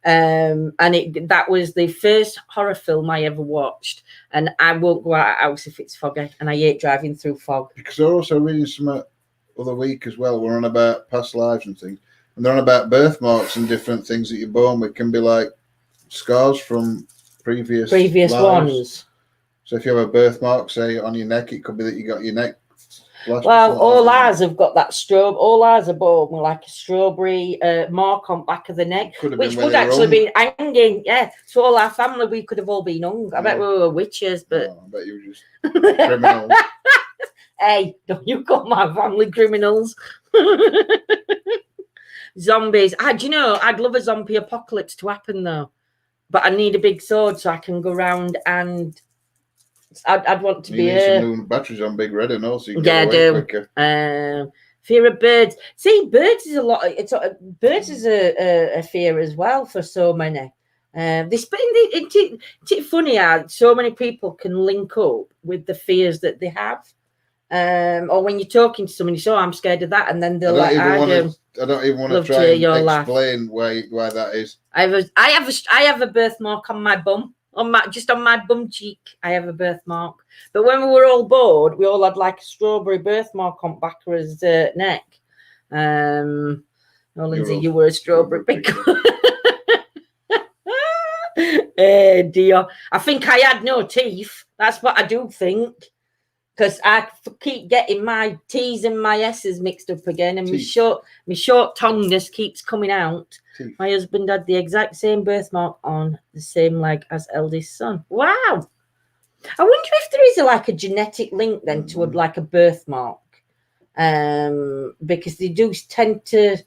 A: And that was the first horror film I ever watched. And I won't go out of the house if it's foggy. And I hate driving through fog.
B: Because they're also reading some other week as well. We're on about past lives and things. And they're on about birthmarks and different things that you're born with can be like scars from previous lives.
A: Ones.
B: So if you have a birthmark, say on your neck, it could be that you got your neck.
A: Well, all ours have got that all ours are born with like a strawberry mark on back of the neck, which would actually be hanging. Yeah, so all our family, we could have all been hung. I bet we were witches, but
B: I bet you were just criminals.
A: Hey, don't you call my family criminals? Zombies. Do you know, I'd love a zombie apocalypse to happen though, but I need a big sword so I can go around and. I'd want to be
B: some new batteries on Big Red and also you
A: can get away quicker. Fear of birds. See, birds is a lot. Birds is a fear as well for so many. It's funny how so many people can link up with the fears that they have. Or when you're talking to somebody, so I'm scared of that, and then they're like, I
B: don't even want to try and explain why that is.
A: I have a birthmark on my bum. On my bum cheek, I have a birthmark. But when we were all bored, we all had like a strawberry birthmark on back of his neck. Lindsay, you were a strawberry pickle. Dear. I think I had no teeth. That's what I do think. Because I keep getting my T's and my S's mixed up again, and my short tongue just keeps coming out. Teeth. My husband had the exact same birthmark on the same leg as eldest son. Wow! I wonder if there is a genetic link then to a birthmark, because they do tend to.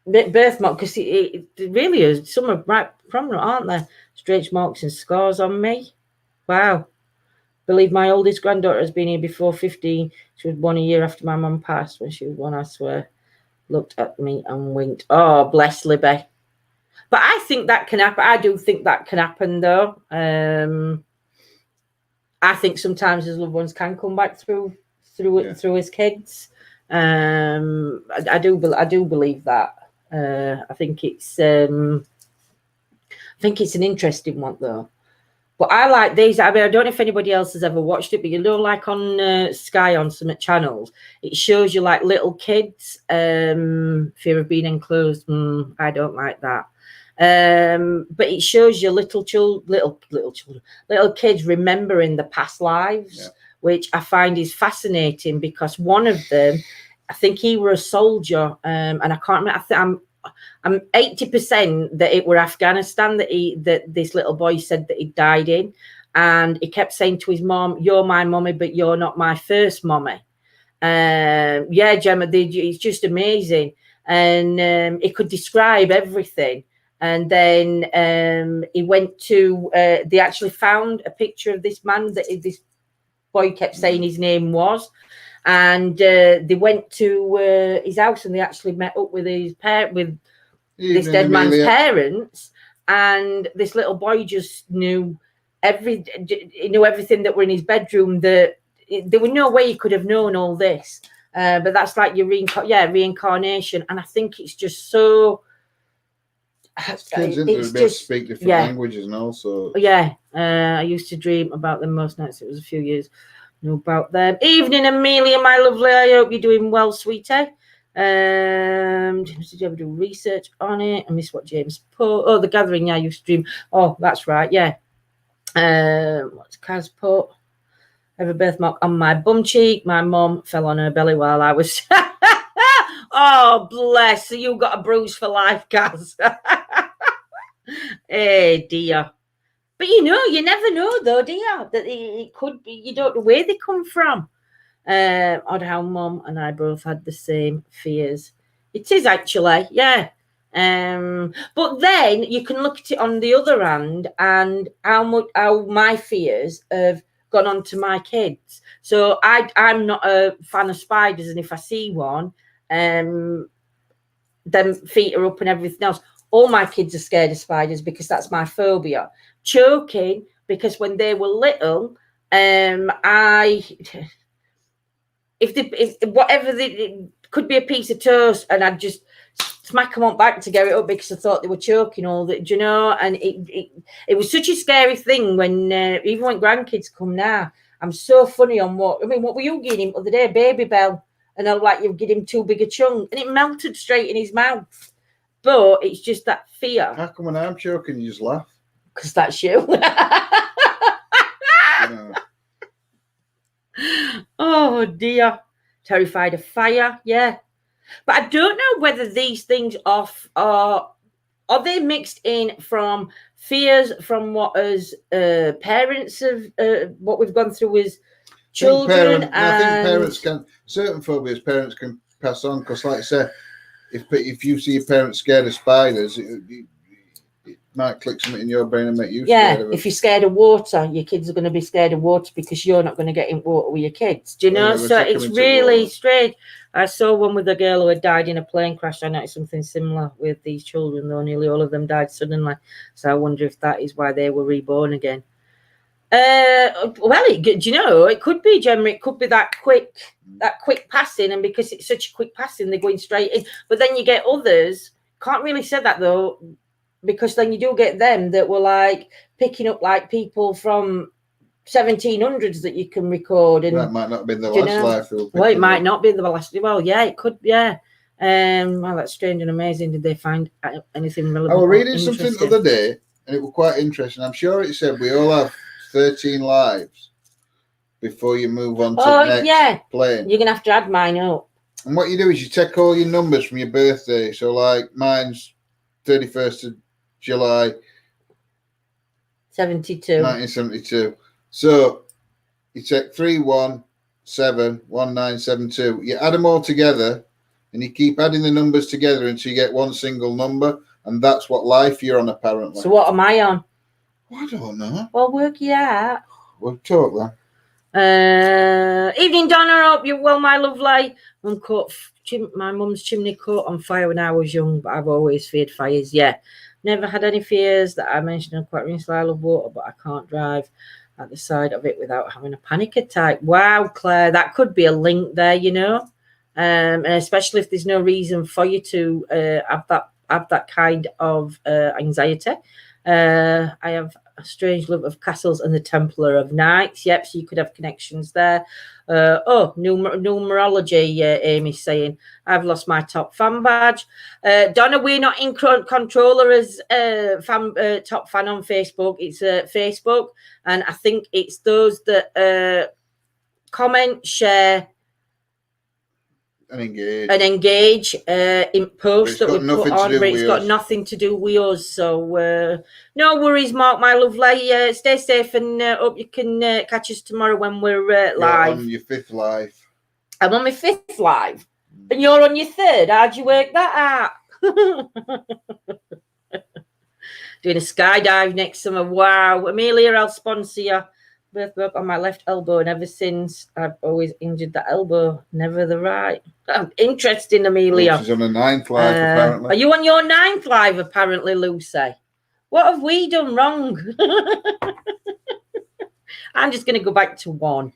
A: birthmark, because it really is. Some are right prominent, aren't there? Strange marks and scars on me. Wow. Believe my oldest granddaughter has been here before 15. She was born a year after my mum passed. When she was one, I swear, looked at me and winked. Oh, bless Libby. But I think that can happen. I do think that can happen, though. I think sometimes his loved ones can come back through his kids. I do believe that. I think it's an interesting one, though. But I like these. I mean, I don't know if anybody else has ever watched it, but you know, like on Sky on some channels, it shows you like little kids. Fear of being enclosed. I don't like that. But it shows you little kids remembering the past lives, which I find is fascinating, because one of them, I think he were a soldier, and I can't remember. I'm 80% that it were Afghanistan that this little boy said that he died in, and he kept saying to his mom, "You're my mommy, but you're not my first mommy." Yeah, Gemma, it's just amazing, and he could describe everything. And then he went to. They actually found a picture of this man that this boy kept saying his name was. And they went to his house, and they actually met up with this dead man's parents. And this little boy just knew everything that were in his bedroom. That there was no way he could have known all this. But that's like your reincarnation. And I think it's just so.
B: Kids just speak different languages, and also.
A: I used to dream about them most nights. It was a few years. Know about them. Evening, Amelia, my lovely. I hope you're doing well, sweetie. James, did you ever do research on it? I missed what James put. Oh, the gathering. I used to dream. Oh, that's right. Yeah. What's Kaz put? I have a birthmark on my bum cheek. My mum fell on her belly while I was. Oh, bless. So you got a bruise for life, Kaz. Hey, dear. But you never know, though, do you? That it could be, you don't know where they come from. Odd how Mum and I both had the same fears. It is actually, yeah. But then you can look at it on the other hand, and how my fears have gone on to my kids. So I'm not a fan of spiders, and if I see one, them feet are up and everything else. All my kids are scared of spiders because that's my phobia. Choking, because when they were little, it could be a piece of toast, and I'd just smack them on back to get it up because I thought they were choking all that, you know. And it was such a scary thing when even when grandkids come now. I'm so funny on what were you getting him the other day? Baby Bell, and I'm like, you give him too big a chunk, and it melted straight in his mouth. But it's just that fear.
B: How come when I'm choking, you just laugh?
A: Because that's you. Oh, dear. Terrified of fire, yeah. But I don't know whether these things are they mixed in from fears from what as parents of what we've gone through as children.
B: I think parents can, certain phobias parents can pass on, because like I said, if you see your parents scared of spiders, it might click something in your brain and make you scared of them.
A: If you're scared of water, your kids are going to be scared of water because you're not going to get in water with your kids. Do you know? So it's really strange. I saw one with a girl who had died in a plane crash. I noticed something similar with these children, though nearly all of them died suddenly. So I wonder if that is why they were reborn again. Well, do you know, it could be, Gemma, it could be that quick passing, and because it's such a quick passing, they're going straight in. But then you get others, can't really say that though, because then you do get them that were like picking up like people from 1700s that you can record, and
B: that might not be the last life.
A: Well, it might not be the last. Well, yeah, it could. Yeah. Well, that's strange and amazing. Did they find anything relevant?
B: I was reading something the other day, and it was quite interesting. I'm sure it said we all have 13 lives before you move on to the next plane.
A: You're gonna have to add mine up.
B: And what you do is you take all your numbers from your birthday. So, like mine's 31st of July, 1972. So you take 3171972. You add them all together, and you keep adding the numbers together until you get one single number, and that's what life you're on, apparently.
A: So what am I on?
B: I don't know.
A: Well, work you out.
B: We'll talk then.
A: Evening, Donna. I hope you're well, my lovely. My mum's chimney caught on fire when I was young, but I've always feared fires. Yeah, never had any fears that I mentioned. I'm quite recently. I love water, but I can't drive at the side of it without having a panic attack. Wow, Claire, that could be a link there, you know, and especially if there's no reason for you to have that kind of anxiety. I have a strange love of castles and the Templar of Knights. Yep, so you could have connections there. Numerology, Amy's saying, I've lost my top fan badge. Donna, we're not in controller as top fan on Facebook. It's Facebook, and I think it's those that comment, share,
B: and
A: engage in posts that we put on, but it's got
B: us.
A: nothing to do with us. So no worries, Mark, my lovely. Stay safe, and hope you can catch us tomorrow when we're live.
B: You're on your 5th live.
A: I'm on my 5th live, and you're on your 3rd. How'd you work that out? Doing a skydive next summer. Wow, Amelia, I'll sponsor you. Birthmark on my left elbow, and ever since I've always injured the elbow, never the right. Interesting, Amelia.
B: She's on a 9th live, apparently.
A: Are you on your 9th live, apparently, Lucy? What have we done wrong? I'm just going to go back to 1.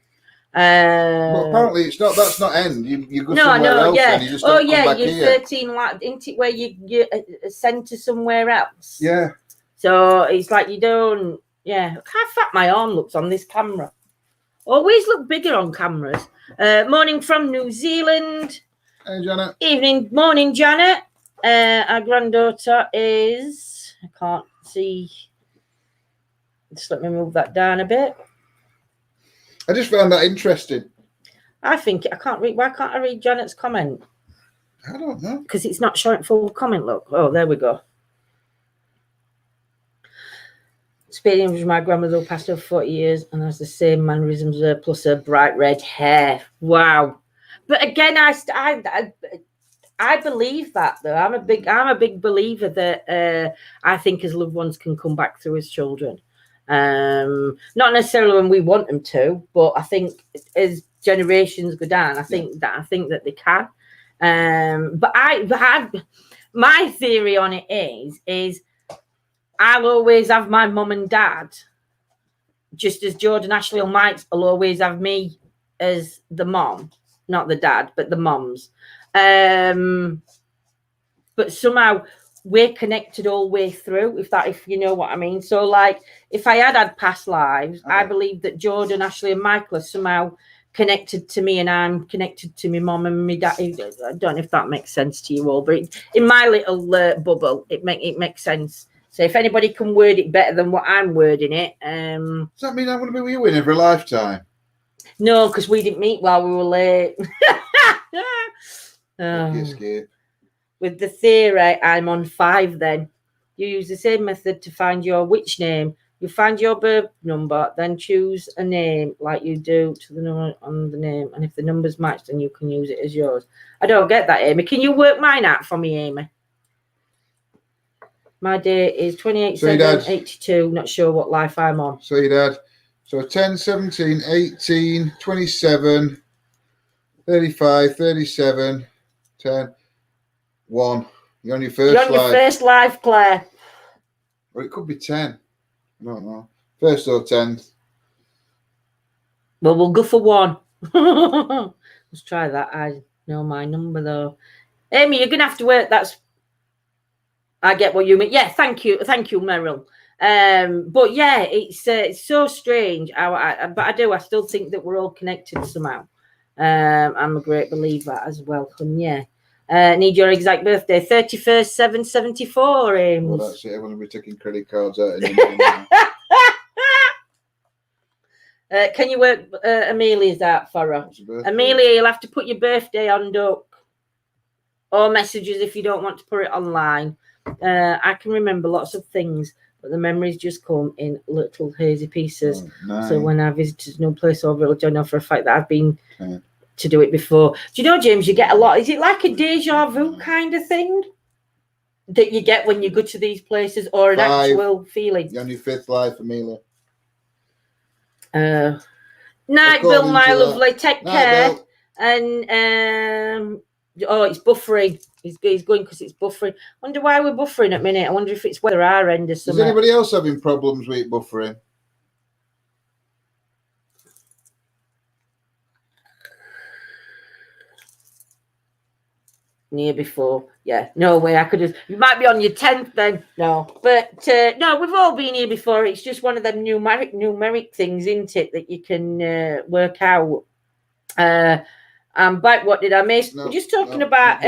B: Well, apparently it's not. That's not end. You go somewhere else,
A: yeah.
B: and you just don't come back
A: you're
B: here.
A: 13, isn't it, where you sent to somewhere else?
B: Yeah.
A: So it's like you don't. Yeah, look how fat my arm looks on this camera. Always look bigger on cameras. Morning from New Zealand.
B: Hey, Janet.
A: Morning, Janet. Our granddaughter is, I can't see. Just let me move that down a bit.
B: I just found that interesting.
A: I can't read. Why can't I read Janet's comment?
B: I don't know.
A: Because it's not showing full comment. Look. Oh, there we go. Speaking with my grandmother who passed over 40 years and has the same mannerisms plus her bright red hair. Wow. But again, I believe that though. I'm a big believer that I think as loved ones can come back through as children. Not necessarily when we want them to, but I think as generations go down, I think that they can. But my theory on it is I'll always have my mum and dad, just as Jordan, Ashley, and Mike will always have me as the mom, not the dad, but the moms. But somehow we're connected all the way through, if you know what I mean. So, like, if I had past lives, I believe that Jordan, Ashley, and Michael are somehow connected to me, and I'm connected to my mom and my dad. I don't know if that makes sense to you all, but in my little bubble, it makes sense. So if anybody can word it better than what I'm wording it.
B: Does that mean I'm going to be with you in every lifetime? No,
A: because we didn't meet while we were late.
B: Escape.
A: With the theory, I'm on 5 then. You use the same method to find your witch name. You find your birth number, then choose a name like you do to the number on the name. And if the numbers match, then you can use it as yours. I don't get that, Amy. Can you work mine out for me, Amy? My day is 28/7/82. Not sure what life I'm on.
B: So your dad. So 10, 17, 18, 27, 35, 37, 10, 1. You're on your first life.
A: You're on your first life, Claire.
B: Or it could be 10. I don't know. First or 10th.
A: Well, we'll go for 1. Let's try that. I know my number, though. Amy, you're going to have to work. I get what you mean. Yeah, thank you, Meryl. But yeah, it's so strange. But I still think that we're all connected somehow. I'm a great believer as well. And yeah, need your exact birthday, 31/7/74. Ames.
B: Well, that's it. I'm going to be taking credit cards out.
A: Can you work Amelia's out for her? Amelia, you'll have to put your birthday on Duck or messages if you don't want to put it online. I can remember lots of things, but the memories just come in little hazy pieces. So when I visited no place or village, I know for a fact that I've been to do it before. Do you know, James, you get a lot, is it like a deja vu kind of thing that you get when you go to these places, or an actual feeling?
B: You're on your 5th life, Amelia.
A: Night, Bill, my lovely. Take care.
B: Bill.
A: And it's buffering. He's going because it's buffering. Wonder why we're buffering at minute. I wonder if it's weather our end or something.
B: Is anybody else having problems with buffering?
A: Near before, yeah, no way. I could have. You might be on your 10th then. No, but no, we've all been here before. It's just one of them numeric things, isn't it, that you can work out. But what did I miss? We're just talking about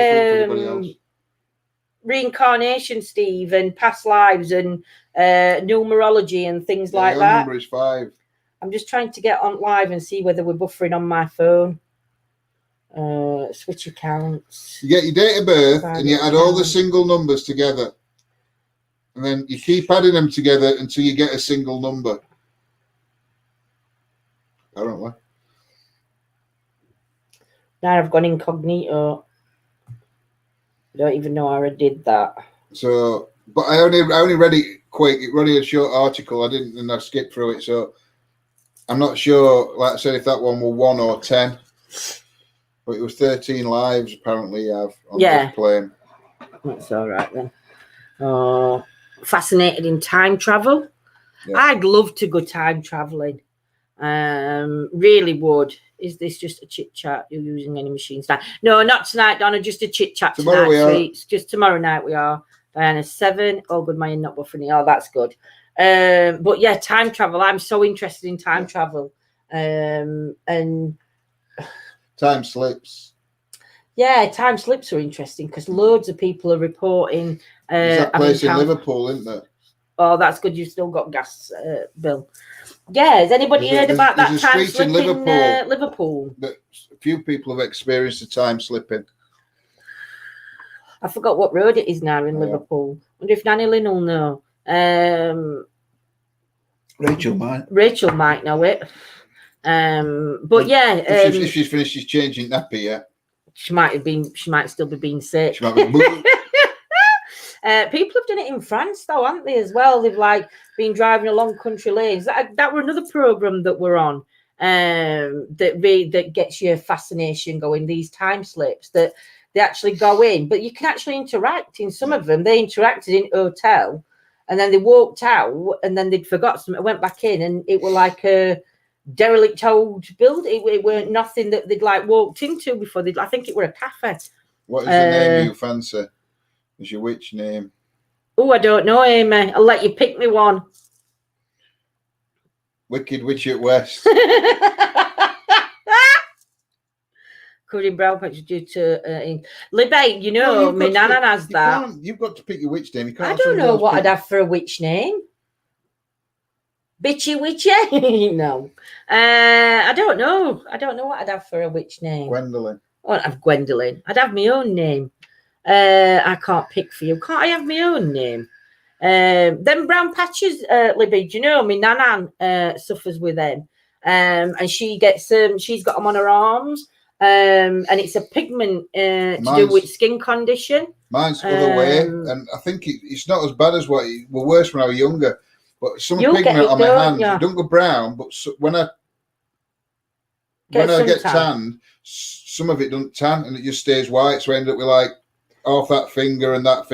A: reincarnation, Steve, and past lives and numerology and things like that.
B: Number is 5.
A: I'm just trying to get on live and see whether we're buffering on my phone. Switch accounts.
B: You get your date of birth and you add all the single numbers together, and then you keep adding them together until you get a single number. Apparently.
A: Now I've gone incognito. I don't even know how I did that.
B: So, but I only read it quick. It was only a short article. I didn't, and I skipped through it. So I'm not sure. Like I said, if that one were 1 or 10. But it was 13 lives, apparently, you have on this plane.
A: That's all right, then. Fascinated in time travel. Yeah. I'd love to go time traveling. Really would. Is this just a chit-chat? You're using any machines now? No, not tonight, Donna. Just a chit-chat
B: tomorrow
A: tonight,
B: sweets.
A: Just tomorrow night we are. Diana 7. Oh, good, man, not buffering. Oh, that's good. But, yeah, time travel. I'm so interested in time travel. And...
B: time slips.
A: Yeah, time slips are interesting because loads of people are reporting.
B: There's that place in Liverpool, isn't there?
A: Oh, that's good. You've still got gas, Bill. Yeah, has anybody heard about that time slip in Liverpool?
B: That a few people have experienced the time slipping.
A: I forgot what road it is now in Liverpool. I wonder if Nanny Lynn will know. Rachel might know it. But yeah,
B: if she's finished, she's changing nappy. Yeah,
A: she might still be being sick.
B: She might be
A: people have done it in France, though, haven't they? As well, they've like been driving along country lanes. That were another program that we're on. That gets your fascination going. These time slips that they actually go in, but you can actually interact in some of them. They interacted in hotel, and then they walked out, and then they'd forgot something. Went back in, and it were like a derelict old building. It weren't nothing that they'd like walked into before. I think it were a cafe.
B: What is the name you fancy? Is your witch name?
A: Oh, I don't know, Amy. I'll let you pick me one.
B: Wicked Witch at West.
A: Covered in brown patches due to Libby, you know, my nana has that.
B: You've got to pick your witch name. You can't.
A: I don't know what I'd have for a witch name. Bitchy witchy? No. I don't know. I don't know what I'd have for a witch name.
B: Gwendolyn.
A: I wouldn't have Gwendolyn. I'd have my own name. I can't pick for you. Can't I have my own name? Them brown patches, Libby, do you know, my nana suffers with them. And she gets she's got them on her arms. And it's a pigment to do with skin condition.
B: Mine's the other way. And I think it's not as bad as what it were worse when I was younger. But some pigment on my hands, it don't go brown, but when I get tanned, some of it doesn't tan and it just stays white. So I end up with like half that finger and half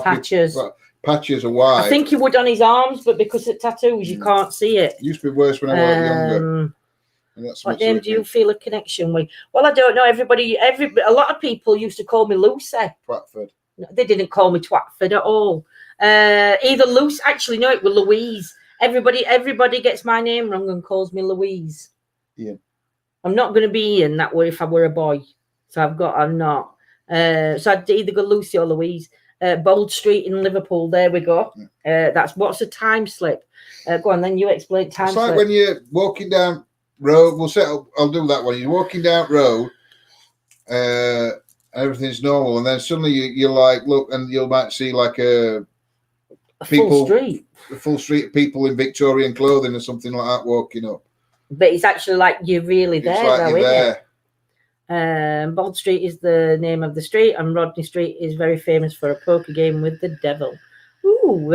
A: patches.
B: Patches are white.
A: I think he would on his arms, but because of tattoos, you can't see it.
B: It used to be worse when I was younger.
A: What name do you feel a connection with? Well, I don't know. A lot of people used to call me Lucy.
B: Twatford.
A: No, they didn't call me Twatford at all. Either Lucy, actually, no, it was Louise. Everybody gets my name wrong and calls me Louise.
B: Yeah.
A: I'm not going to be Ian that way if I were a boy. So I'm not. So I'd either go Lucy or Louise. Bold Street in Liverpool. There we go. That's what's a time slip. Go on, then you explain time slip.
B: It's like when you're walking down road. I'll do that one. You're walking down road. Everything's normal, and then suddenly you're like, look, and you might see like a full street of people in Victorian clothing or something like that walking up.
A: But it's actually like you're really there,
B: it's like
A: though,
B: you're
A: isn't
B: there.
A: it? Bald Street is the name of the street, and Rodney Street is very famous for a poker game with the devil. Ooh,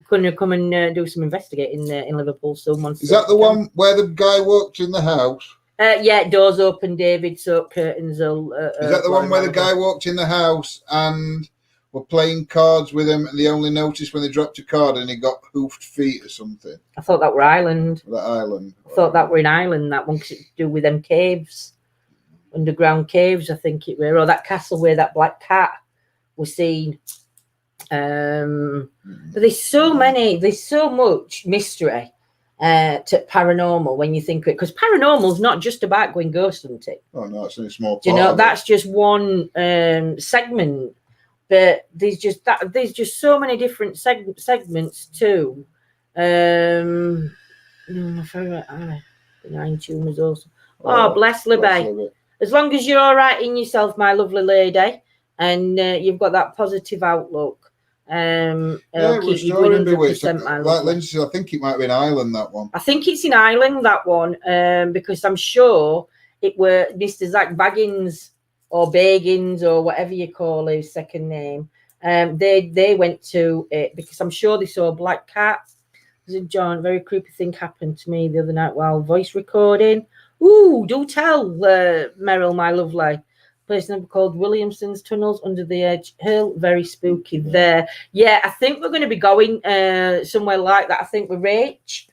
A: couldn't come and do some investigating in Liverpool. Someone
B: is that the one where the guy walked in the house?
A: Yeah, doors open, David, soap curtains.
B: Is that the one where the guy walked in the house and were playing cards with him, and they only noticed when they dropped a card and he got hoofed feet or something?
A: I thought that were Ireland.
B: That Island.
A: I thought that were in Ireland, that one, because it's to do with them caves. Underground caves, I think it were. Or that castle where that black cat was seen. But there's so much mystery to paranormal when you think of it, because paranormal's not just about going ghost hunting.
B: Oh no, it's only a small part.
A: You know, that's just one segment, but there's just so many different segments too. My favorite benign tumours also. Oh, bless Libby. As long as you're all right in yourself, my lovely lady, and you've got that positive outlook. It'll keep you 100%, my
B: like Lindsay, I think it might be in Ireland, that one.
A: I think it's in Ireland, that one, because I'm sure it were Mr. Zach Baggins or Bagins or whatever you call his second name. They went to it because I'm sure they saw a black cat. There's a John, very creepy thing happened to me the other night while voice recording. Ooh, do tell, Meryl, my lovely. Place number called Williamson's Tunnels Under the Edge Hill. Very spooky there. Yeah, I think we're going to be going somewhere like that. I think with Rach,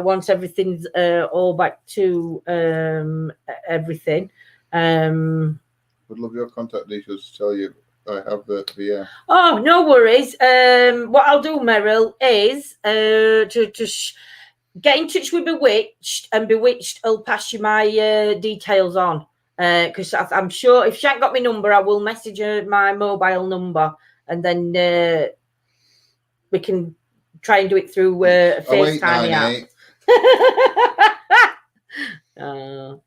A: once everything's all back to everything.
B: Would love your contact details to tell you I have the yeah.
A: Oh, no worries. What I'll do, Meryl, is to get in touch with Bewitched, and Bewitched will pass you my details on. Because I'm sure if she ain't got my number, I will message her my mobile number, and then we can try and do it through FaceTime app.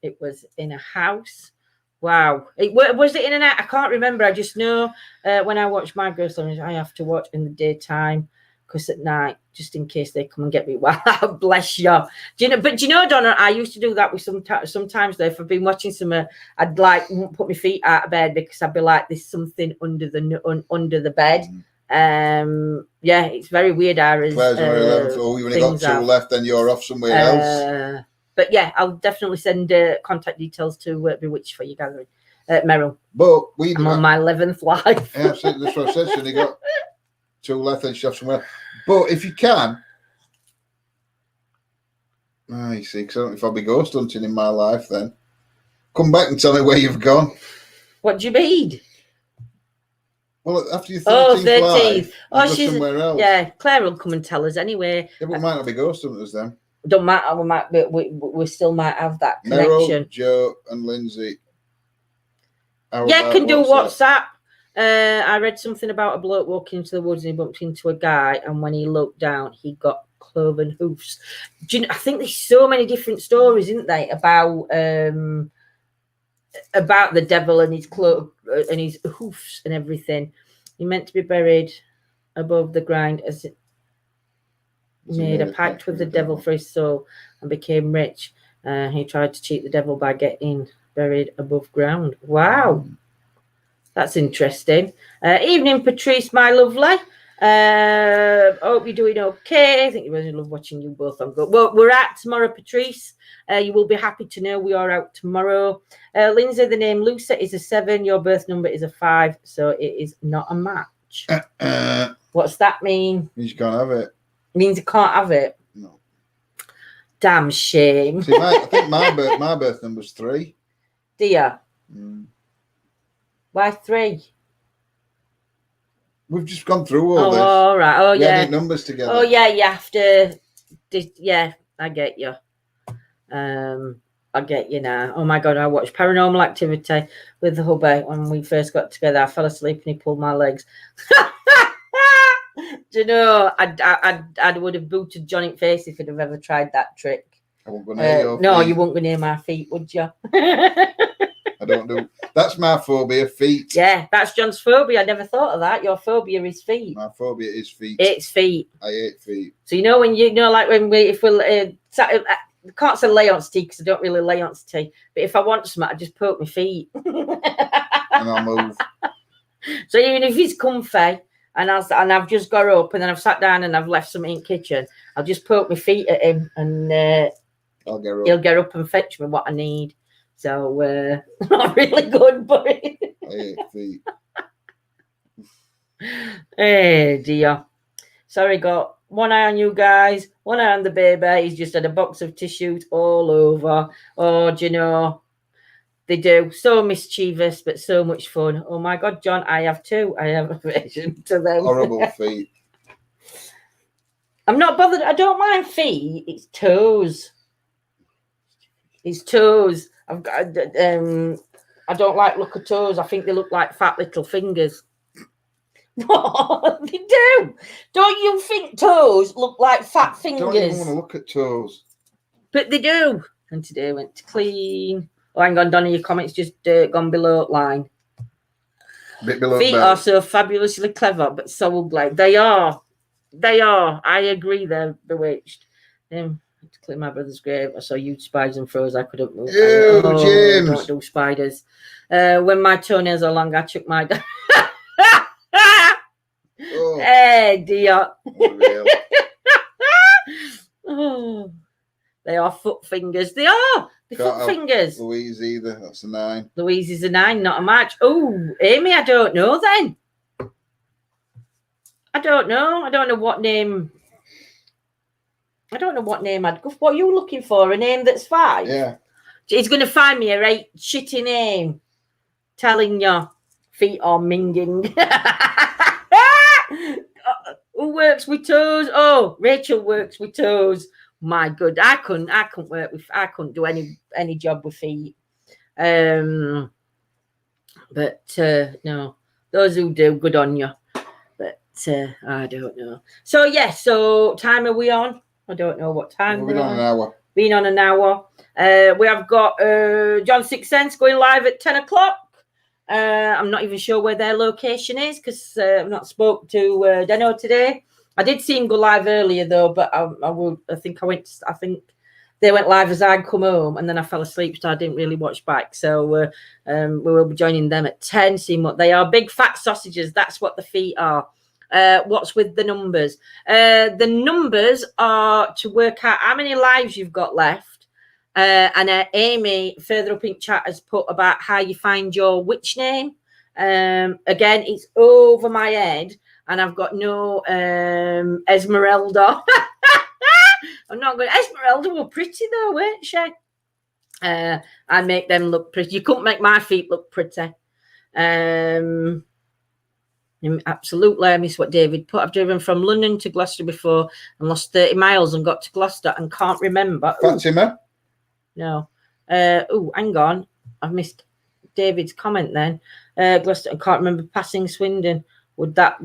A: It was in a house. Wow. Was it in an app? I can't remember. I just know when I watch my girls, I have to watch in the daytime, because at night, just in case they come and get me. Wow, bless you. Do you know, Donna, I used to do that with sometimes though. If I've been watching some, I'd like put my feet out of bed because I'd be like, there's something under the bed. Yeah, it's very weird. You've
B: only got two left, then you're off somewhere else.
A: But yeah, I'll definitely send contact details to Bewitched for you, gathering. Meryl.
B: But I'm
A: on my 11th life.
B: Yeah, that's what I said. So you got two left, and stuff somewhere. But if you can, you see, because I don't know if I'll be ghost hunting in my life then. Come back and tell me where you've gone.
A: What do you mean?
B: Well, after your 13th life,
A: she's
B: somewhere else.
A: Yeah, Claire will come and tell us anyway.
B: Yeah, but we might not be ghost hunters then.
A: Don't matter. We still might have that connection.
B: Meryl, Joe, and Lindsay.
A: Can do WhatsApp. I read something about a bloke walking into the woods and he bumped into a guy, and when he looked down, he got cloven hoofs. I think there's so many different stories, isn't there, about the devil and his and his hoofs and everything. He meant to be buried above the ground as it made a pact with the devil for his soul and became rich. He tried to cheat the devil by getting buried above ground. Wow. That's interesting. Evening, Patrice, my lovely. Hope you're doing okay. I think you really love watching you both on go. Well, we're out tomorrow, Patrice. You will be happy to know we are out tomorrow. Lindsay, the name Lucy is a 7. Your birth number is a 5, so it is not a match. What's that mean?
B: Means you can't have it.
A: Means you can't have it.
B: No.
A: Damn shame.
B: See, I think my birth number's 3.
A: Dear. Why 3?
B: We've just gone through all this.
A: All right. Oh, yeah.
B: Need numbers together.
A: Oh, yeah. You have to. Yeah, I get you. I get you now. Oh my God, I watched Paranormal Activity with the hubby when we first got together. I fell asleep and he pulled my legs. Do you know? I would have booted John in face if he'd have ever tried that trick.
B: I won't go near your feet.
A: No, you won't go near my feet, would you?
B: I don't do. That's my phobia, feet.
A: Yeah, that's John's phobia. I never thought of that. Your phobia is feet.
B: My phobia is feet.
A: It's feet.
B: I hate feet.
A: So like when if we'll can't say lay on tea because I don't really lay on tea. But if I want something, I just poke my feet.
B: And I'll move.
A: So even if he's comfy and I've just got up and then I've sat down and I've left something in the kitchen, I'll just poke my feet at him and he'll get up and fetch me what I need. So not really good, but
B: I hate feet.
A: Hey dear. Sorry, got one eye on you guys, one eye on the baby. He's just had a box of tissues all over. Oh, do you know? They do. So mischievous, but so much fun. Oh my God, John, I have too. I have a version to them.
B: Horrible feet.
A: I'm not bothered. I don't mind feet. It's toes. It's toes. I've got. I don't like look at toes. I think they look like fat little fingers. What? They do. Don't you think toes look like fat fingers?
B: I don't even want to look at toes.
A: But they do. And today I went to clean. Oh, hang on, Donna, your comments just gone below line.
B: Bit below
A: Feet
B: belt.
A: are so fabulously clever, but so ugly. They are. They are. I agree. They're bewitched. To clean my brother's grave, I saw huge spiders and froze. I couldn't move.
B: Ew, James.
A: Don't do spiders. When my toenails are long, I chuck my.
B: Oh,
A: Hey, dear.
B: unreal.
A: Oh, they are foot fingers. They are. They're
B: Can't
A: foot
B: have
A: fingers.
B: Louise either. That's a 9.
A: Louise is a 9, not a match. Oh, Amy, I don't know then. I don't know. I don't know what name. I don't know what name I'd go for. What are you looking for? A name that's 5?
B: Yeah.
A: He's going to find me a right shitty name. Telling you, feet are minging. Who works with toes? Oh, Rachel works with toes. My God, I couldn't do any job with feet. But no, those who do, good on you. But I don't know. So yes, so time are we on? I don't know what time
B: We've been on an hour.
A: Been on an hour. We have got John 6 Cents going live at 10 o'clock. I'm not even sure where their location is because I've not spoke to Deno today. I did see him go live earlier though, but I think they went live as I'd come home and then I fell asleep, so I didn't really watch back. So we will be joining them at 10, seeing what they are. Big fat sausages. That's what the feet are. What's with the numbers? The numbers are to work out how many lives you've got left. And Amy further up in chat has put about how you find your witch name. Again, it's over my head and I've got no Esmeralda. I'm not going. Esmeralda were pretty though, weren't she? I make them look pretty. You couldn't make my feet look pretty. Absolutely, I miss what David put. I've driven from London to Gloucester before and lost 30 miles and got to Gloucester and can't remember.
B: Fatima?
A: No. Hang on. I've missed David's comment then. Gloucester and can't remember passing Swindon. Would that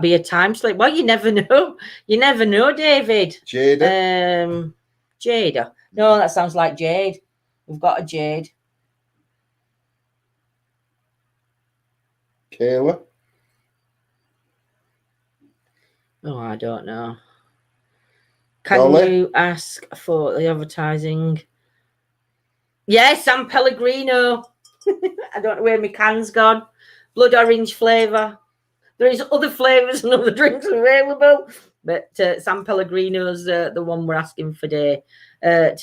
A: be a time slip? Well, you never know. You never know, David.
B: Jada?
A: Jada. No, that sounds like Jade. We've got a Jade.
B: Kayla?
A: Oh, I don't know. Can you ask for the advertising? Yes, San Pellegrino. I don't know where my can's gone. Blood orange flavour. There is other flavours and other drinks available, but San Pellegrino's the one we're asking for today. I'll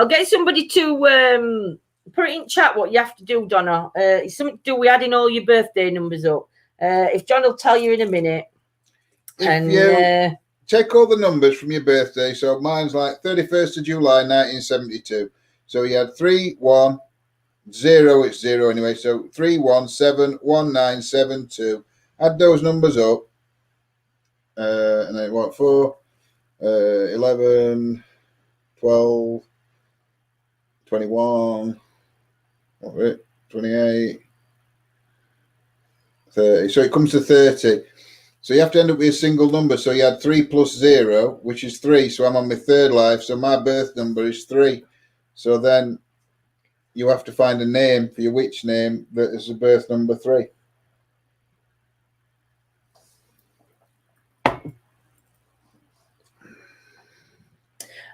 A: get somebody to put it in chat what you have to do, Donna. It's something to do with adding all your birthday numbers up. If John will tell you in a minute.
B: Take all the numbers from your birthday. So mine's like 31st of July, 1972. So you had 310, it's 0 anyway. So 3171972. Add those numbers up. And then what, 4, 11, 12, 21, 28, 30. So it comes to 30. So you have to end up with a single number. So you had 3 plus 0, which is 3. So I'm on my 3rd life. So my birth number is 3. So then you have to find a name for your witch name that is a birth number 3.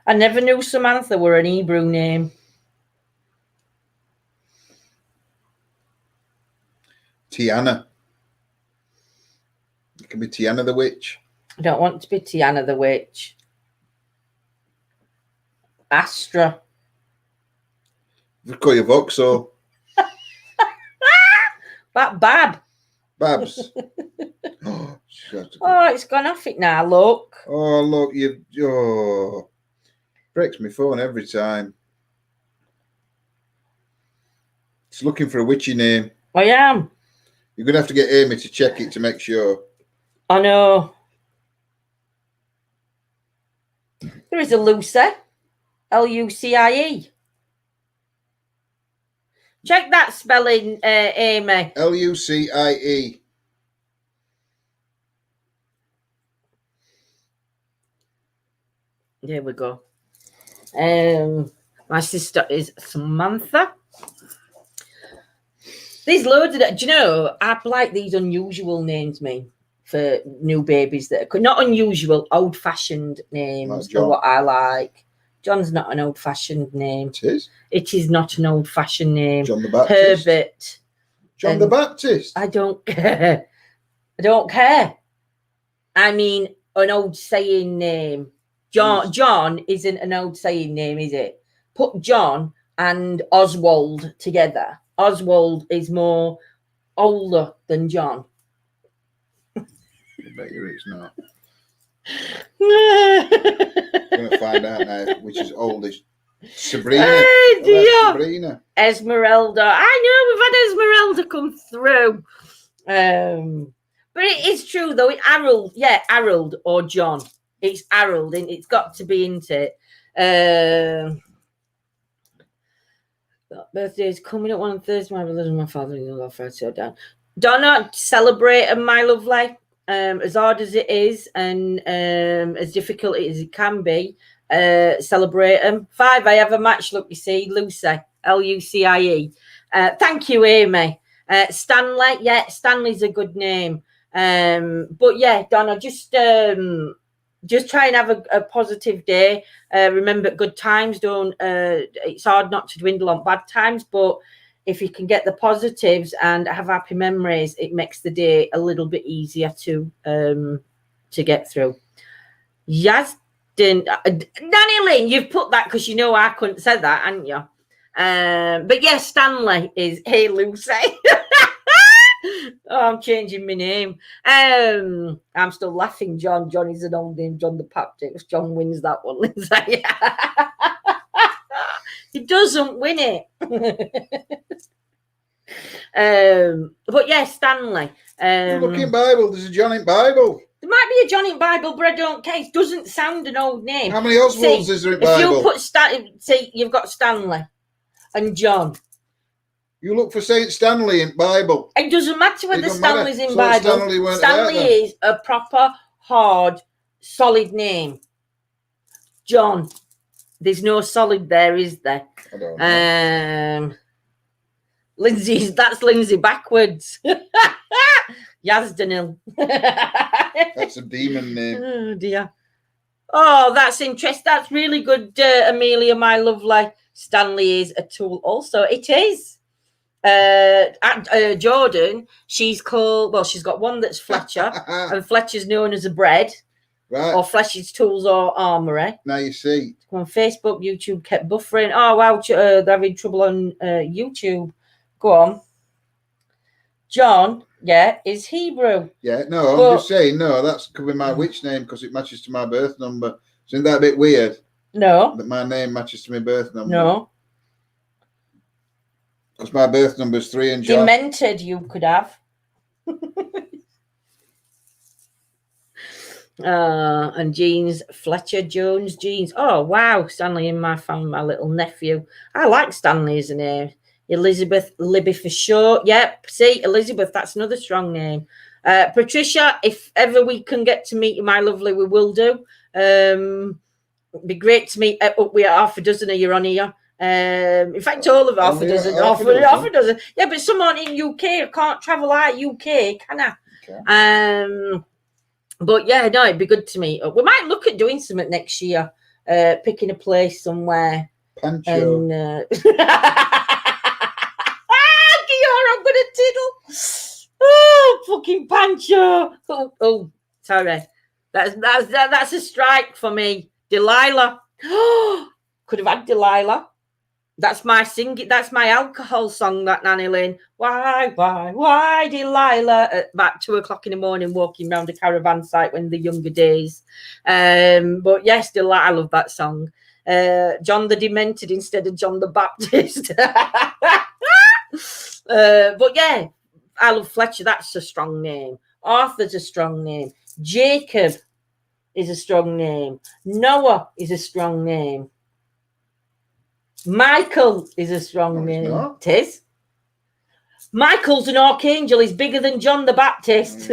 A: I never knew Samantha were an Hebrew name.
B: Tiana. It can be Tiana the Witch.
A: I don't want to be Tiana the Witch. Astra.
B: We call you Voxo.
A: That Bab.
B: Babs.
A: Oh, it's gone off it now, look.
B: Oh, look, breaks my phone every time. It's looking for a witchy name.
A: I am.
B: You're going to have to get Amy to check it to make sure.
A: I know. There is a Lucy. Lucie. Check that spelling, Amy.
B: Lucie.
A: There we go. My sister is Samantha. There's loads of that. Do you know, I like these unusual names, me, for new babies that are not unusual, old-fashioned names are what I like. John's not an old-fashioned name.
B: It is.
A: It is not an old-fashioned name.
B: John the Baptist.
A: Herbert.
B: John the Baptist.
A: I don't care. I don't care. I mean, an old saying name. John isn't an old saying name, is it? Put John and Oswald together. Oswald is more older than John.
B: I bet you it's not. I'm going to find out now which is oldest. Sabrina.
A: Hey, dear.
B: Sabrina.
A: Esmeralda. I know we've had Esmeralda come through. But it is true, though. Harold. Yeah, Harold or John. It's Harold, and it's got to be, isn't it? Birthday is coming up on Thursday. My brother and my father-in-law Friday so down. Donna, celebrate them, my lovely. As hard as it is and as difficult as it can be, celebrate them. 5, I have a match, look, you see, Lucy, Lucie. Thank you, Amy. Stanley, yeah, Stanley's a good name. But yeah, Donna, just try and have a positive day. Remember, good times don't. It's hard not to dwindle on bad times, but if you can get the positives and have happy memories, it makes the day a little bit easier to get through. Yes, Danny Lynn, you've put that because you know I couldn't say that, hadn't you? But yes, Stanley is Hey Lucy. Oh, I'm changing my name. I'm still laughing, John. John is an old name, John the Baptist. John wins that one, Lindsay. He doesn't win it. But yeah, Stanley.
B: Look in Bible. There's a John in Bible.
A: There might be a John in Bible, but I don't care. It doesn't sound an old name.
B: How many Oswalds is there in Bible?
A: If you put see, you've got Stanley and John.
B: You look for Saint Stanley in Bible.
A: It doesn't matter whether Stanley's in Bible. Stanley is a proper, hard, solid name. John. There's no solid there, is there?
B: I don't know.
A: That's Lindsay backwards. Yazdanil.
B: That's a demon name.
A: Oh, dear. Oh, that's interesting. That's really good, Amelia, my lovely. Stanley is a tool also. It is. Jordan, she's got one that's Fletcher, and Fletcher's known as a bread. Right. Or Fletcher's Tools or Armory.
B: Now you see.
A: On Facebook, YouTube kept buffering. Oh, wow, they're having trouble on YouTube. Go on. John, yeah, is Hebrew.
B: Yeah, no, I'm just saying, no, that's could be my witch name because it matches to my birth number. Isn't that a bit weird?
A: No.
B: That my name matches to my birth number?
A: No.
B: Because my birth number is 3 and John.
A: Demented you could have. And Jean's Fletcher Jones Jeans. Oh wow, Stanley in my family, my little nephew. I like Stanley as a name. Elizabeth Libby for short. Yep, see Elizabeth, that's another strong name. Patricia, if ever we can get to meet you, my lovely, we will do. It'd be great to meet up with half a dozen of you on here. In fact, all of half a dozen. Half a dozen. Yeah, but someone in UK can't travel out UK, can I? Okay. But yeah, no, it'd be good to meet up. We might look at doing something next year. picking a place somewhere.
B: Pancho.
A: And I'm gonna tiddle. Oh, fucking Pancho. Oh, sorry. That's a strike for me. Delilah. Could have had Delilah. That's my singing. That's my alcohol song. That Nanny Lynn. Why, Delilah? At about 2 o'clock in the morning, walking around a caravan site when the younger days. But yes, Delilah. I love that song. John the Demented instead of John the Baptist. But yeah, I love Fletcher. That's a strong name. Arthur's a strong name. Jacob is a strong name. Noah is a strong name. Michael is a strong name. It is. Michael's an archangel. He's bigger than John the Baptist.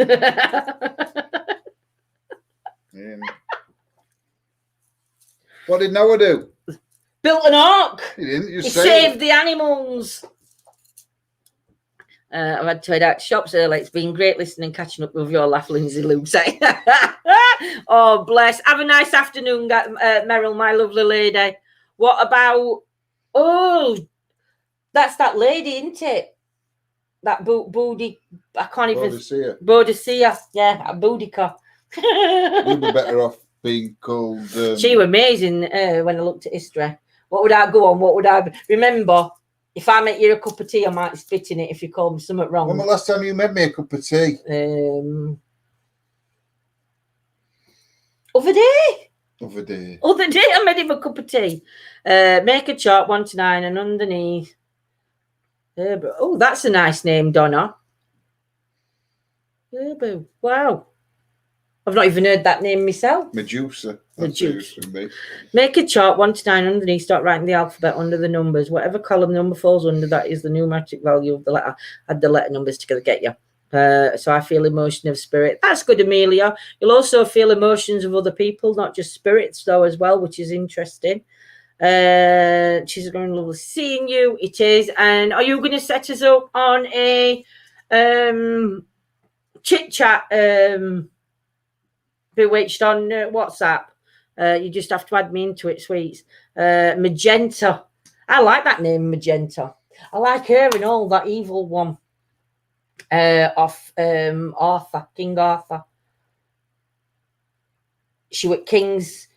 B: What did Noah do?
A: Built an ark.
B: He didn't.
A: He saved the animals. I've had to head out to shops early. It's been great listening and catching up with your laugh, Lindsay Lucy. Oh, bless. Have a nice afternoon, Meryl, my lovely lady. What about... Oh, that's that lady, isn't it? That Booty... I can't even... Bodicea. Yeah, a Boudica.
B: You'd be better off being called...
A: She was amazing when I looked at history. What would I go on? What would I... Remember... If I make you a cup of tea, I might spit in it if you call me something wrong.
B: When was the last time you made me a cup of tea?
A: Other day
B: I
A: made him a cup of tea. Make a chart 1 to 9 and underneath. Oh, that's a nice name, Donna. Wow. I've not even heard that name myself.
B: Medusa.
A: Make a chart 1 to 9 underneath. Start writing the alphabet under the numbers. Whatever column number falls under, that is the numeric value of the letter. Add the letter numbers together, get you. So I feel emotion of spirit. That's good, Amelia. You'll also feel emotions of other people, not just spirits, though, as well, which is interesting. She's going to love seeing you. It is. And are you going to set us up on a chit chat? Bewitched on WhatsApp. You just have to add me into it, sweets. Magenta. I like that name, Magenta. I like her and all, that evil one. Off Arthur, King Arthur. She was King's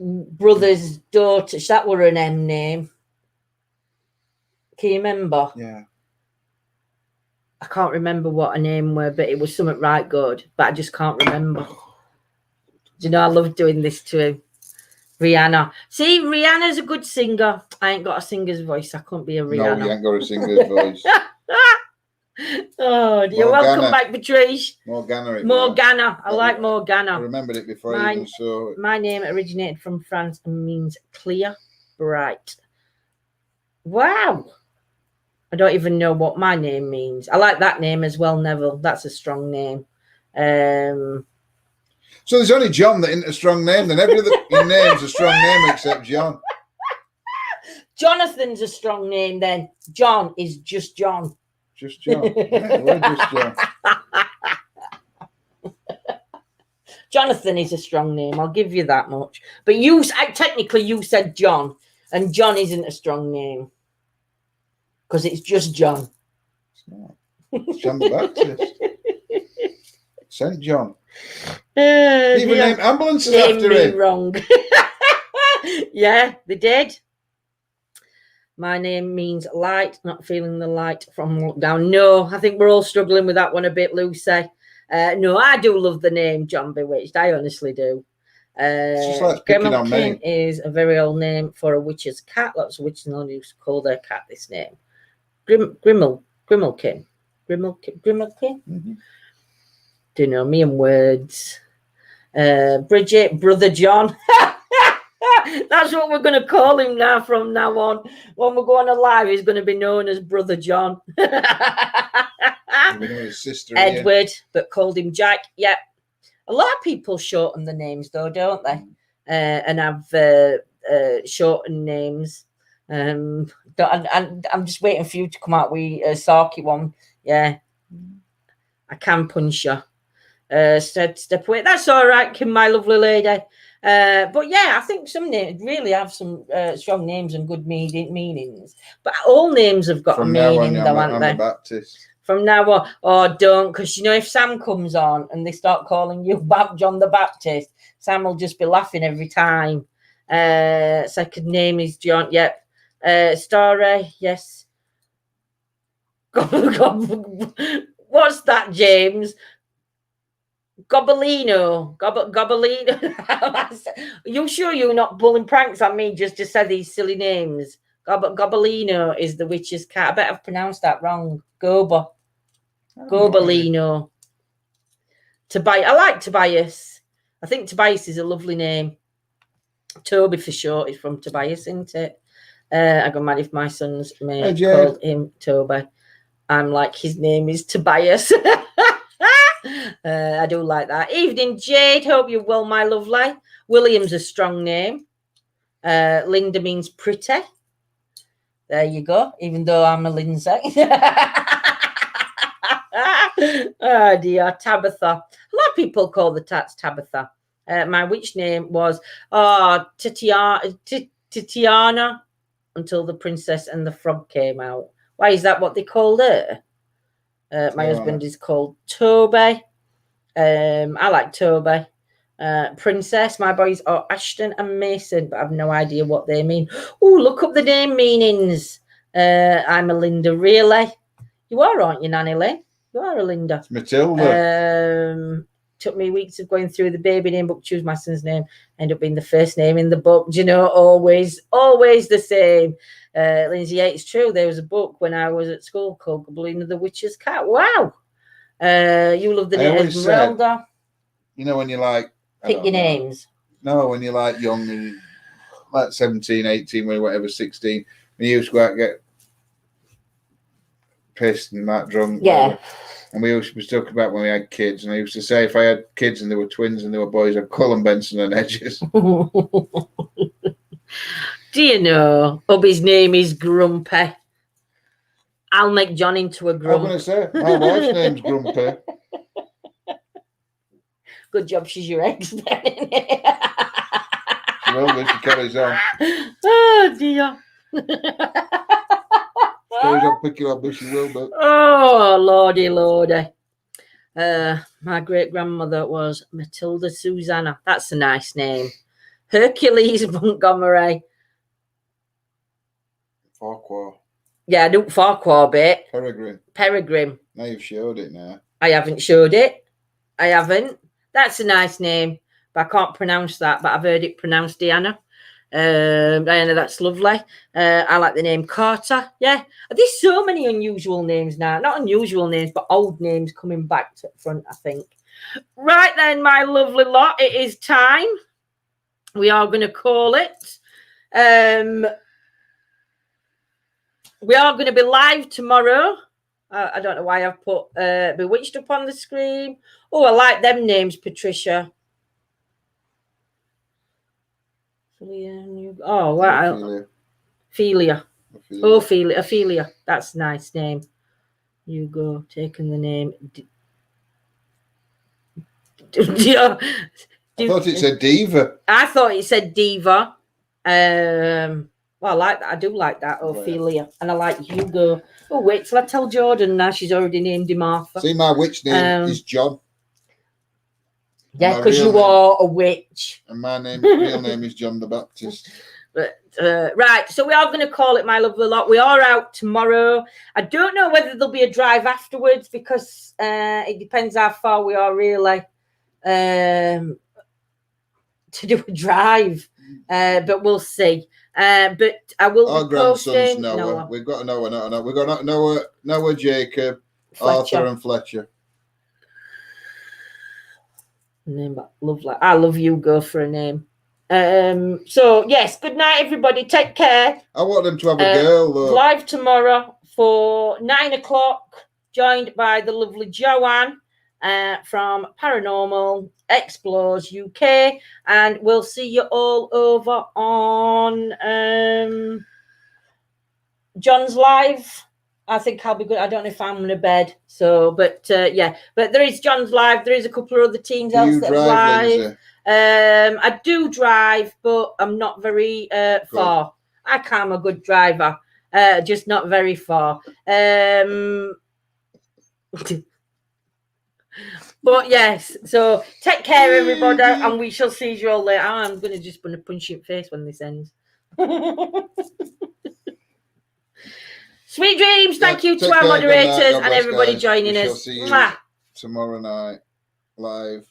A: brother's daughter. That were an M name. Can you remember?
B: Yeah.
A: I can't remember what her name were, but it was something right good. But I just can't remember. Do you know, I love doing this to him. Rihanna. See, Rihanna's a good singer. I ain't got a singer's voice. I couldn't be a Rihanna.
B: No, you ain't got a singer's voice.
A: Oh, you're welcome back, Patrice.
B: Morgana.
A: I like Morgana.
B: I remembered it before I even saw it.
A: My name originated from France and means clear, bright. Wow. I don't even know what my name means. I like that name as well, Neville. That's a strong name.
B: So there's only John that isn't a strong name. Then every other name's a strong name except John.
A: Jonathan's a strong name then. John is just John.
B: Just John. Yeah, we're just John.
A: Jonathan is a strong name. I'll give you that much. But technically you said John, and John isn't a strong name because it's just John.
B: It's not. It's John the Baptist. St. John. Even named ambulances after him.
A: Wrong. Yeah, they did. My name means light, not feeling the light from lockdown. No, I think we're all struggling with that one a bit, Lucy. No, I do love the name John Bewitched. I honestly do.
B: It's just like picking on me.
A: Is a very old name for a witch's cat. Lots of witches used to call their cat this name. Grimmelkin. Mm-hmm. Do you know me and words? Bridget, Brother John. That's what we're going to call him now from now on. When we're going live, he's going to be known as Brother John.
B: We know his sister
A: Edward, but called him Jack. Yeah. A lot of people shorten the names, though, don't they? And have shortened names. And I'm just waiting for you to come out with a Sarky one. Yeah. I can punch you. Step away. That's all right, Kim, my lovely lady. But yeah, I think some names really have some strong names and good meanings. But all names have got a meaning, though, haven't they?
B: I'm a Baptist.
A: From now on, or don't, because if Sam comes on and they start calling you John the Baptist, Sam will just be laughing every time. Second name is John. Yep. Story, yes. What's that, James? Gobelino. You sure you're not pulling pranks on me just to say these silly names? Gobelino is the witch's cat. I bet I've pronounced that wrong. Gobelino. Tobias. I like Tobias. I think Tobias is a lovely name. Toby for short is from Tobias, isn't it? I got mad if my son's mate called him Toby. I'm like, his name is Tobias. I do like that. Evening, Jade. Hope you're well, my lovely. William's a strong name. Linda means pretty. There you go. Even though I'm a Lindsay. Oh dear. Tabitha. A lot of people call the tats Tabitha. My witch name was Tatiana until the princess and the frog came out. Why is that what they called her? My husband is called Toby. I like Toby. Princess. My boys are Ashton and Mason, but I have no idea what they mean. Oh, look up the name meanings. I'm a Linda. Really? You are, aren't you, Nanny Lee? You are a Linda.
B: It's Matilda.
A: Took me weeks of going through the baby name book, choose my son's name, end up being the first name in the book. Do you know, always the same. Lindsay, yeah, it's true. There was a book when I was at school called Gobelina the Witch's Cat. Wow. You love the name Esmeralda.
B: When you're like...
A: Pick your names.
B: No, when you're like young, and like 17, 18, whatever, 16, when you used to go out and get pissed and that drunk.
A: Yeah.
B: Whatever. And we used to be talking about when we had kids, and I used to say if I had kids and they were twins and they were boys, I'd call them Benson and Hedges.
A: Do you know, hubby's name is Grumpy? I'll make John into a grump.
B: I'm going to say, my wife's name's Grumpy.
A: Good job she's your ex then.
B: She will, but she carries on.
A: Oh, dear.
B: I'll pick you up, but she will, but...
A: Oh, lordy. My great-grandmother was Matilda Susanna. That's a nice name. Hercules Montgomery.
B: Farquhar.
A: Yeah, I don't Farquhar bit.
B: Peregrine. Now you've showed it now.
A: I haven't showed it. I haven't. That's a nice name, but I can't pronounce that, but I've heard it pronounced Deanna. Diana, that's lovely. I like the name Carter. Yeah, there's so many unusual names now. Not unusual names, but old names coming back to front, I think. Right then, my lovely lot, it is time. We are going to call it. We are going to be live tomorrow. I don't know why I've put Bewitched up on the screen. Oh, I like them names, Patricia. Oh, wow. Ophelia. Ophelia. That's a nice name. You go, taking the name.
B: I thought it said Diva.
A: I thought it said Diva. Well, I like that. I do like that, Ophelia. And I like Hugo. Oh, wait till I tell Jordan now. She's already named him Arthur.
B: See, my witch name is John.
A: Yeah, because you are a witch.
B: And my real name is John the Baptist.
A: But, right, so we are going to call it My Lovely Lot. We are out tomorrow. I don't know whether there'll be a drive afterwards because it depends how far we are really to do a drive. But we'll see. But I will
B: Our
A: be
B: grandson's
A: posting
B: Noah. We've got Noah. We've got Noah, Jacob,
A: Fletcher.
B: Arthur and Fletcher.
A: Name, lovely. I love you. Go for a name. So yes, good night, everybody. Take care.
B: I want them to have a girl though.
A: Live tomorrow for 9 o'clock, joined by the lovely Joanne from Paranormal Explores UK, and we'll see you all over on John's live. I think I'll be good. I don't know if I'm in a bed. So, but yeah, but there is John's live. There is a couple of other teams else that are live. I do drive, but I'm not very far. I am a good driver, just not very far. But yes, so take care, everybody, and we shall see you all later. I'm going to punch you in the face when this ends. Sweet dreams. Thank you to our moderators and everybody joining us.
B: See you tomorrow night live.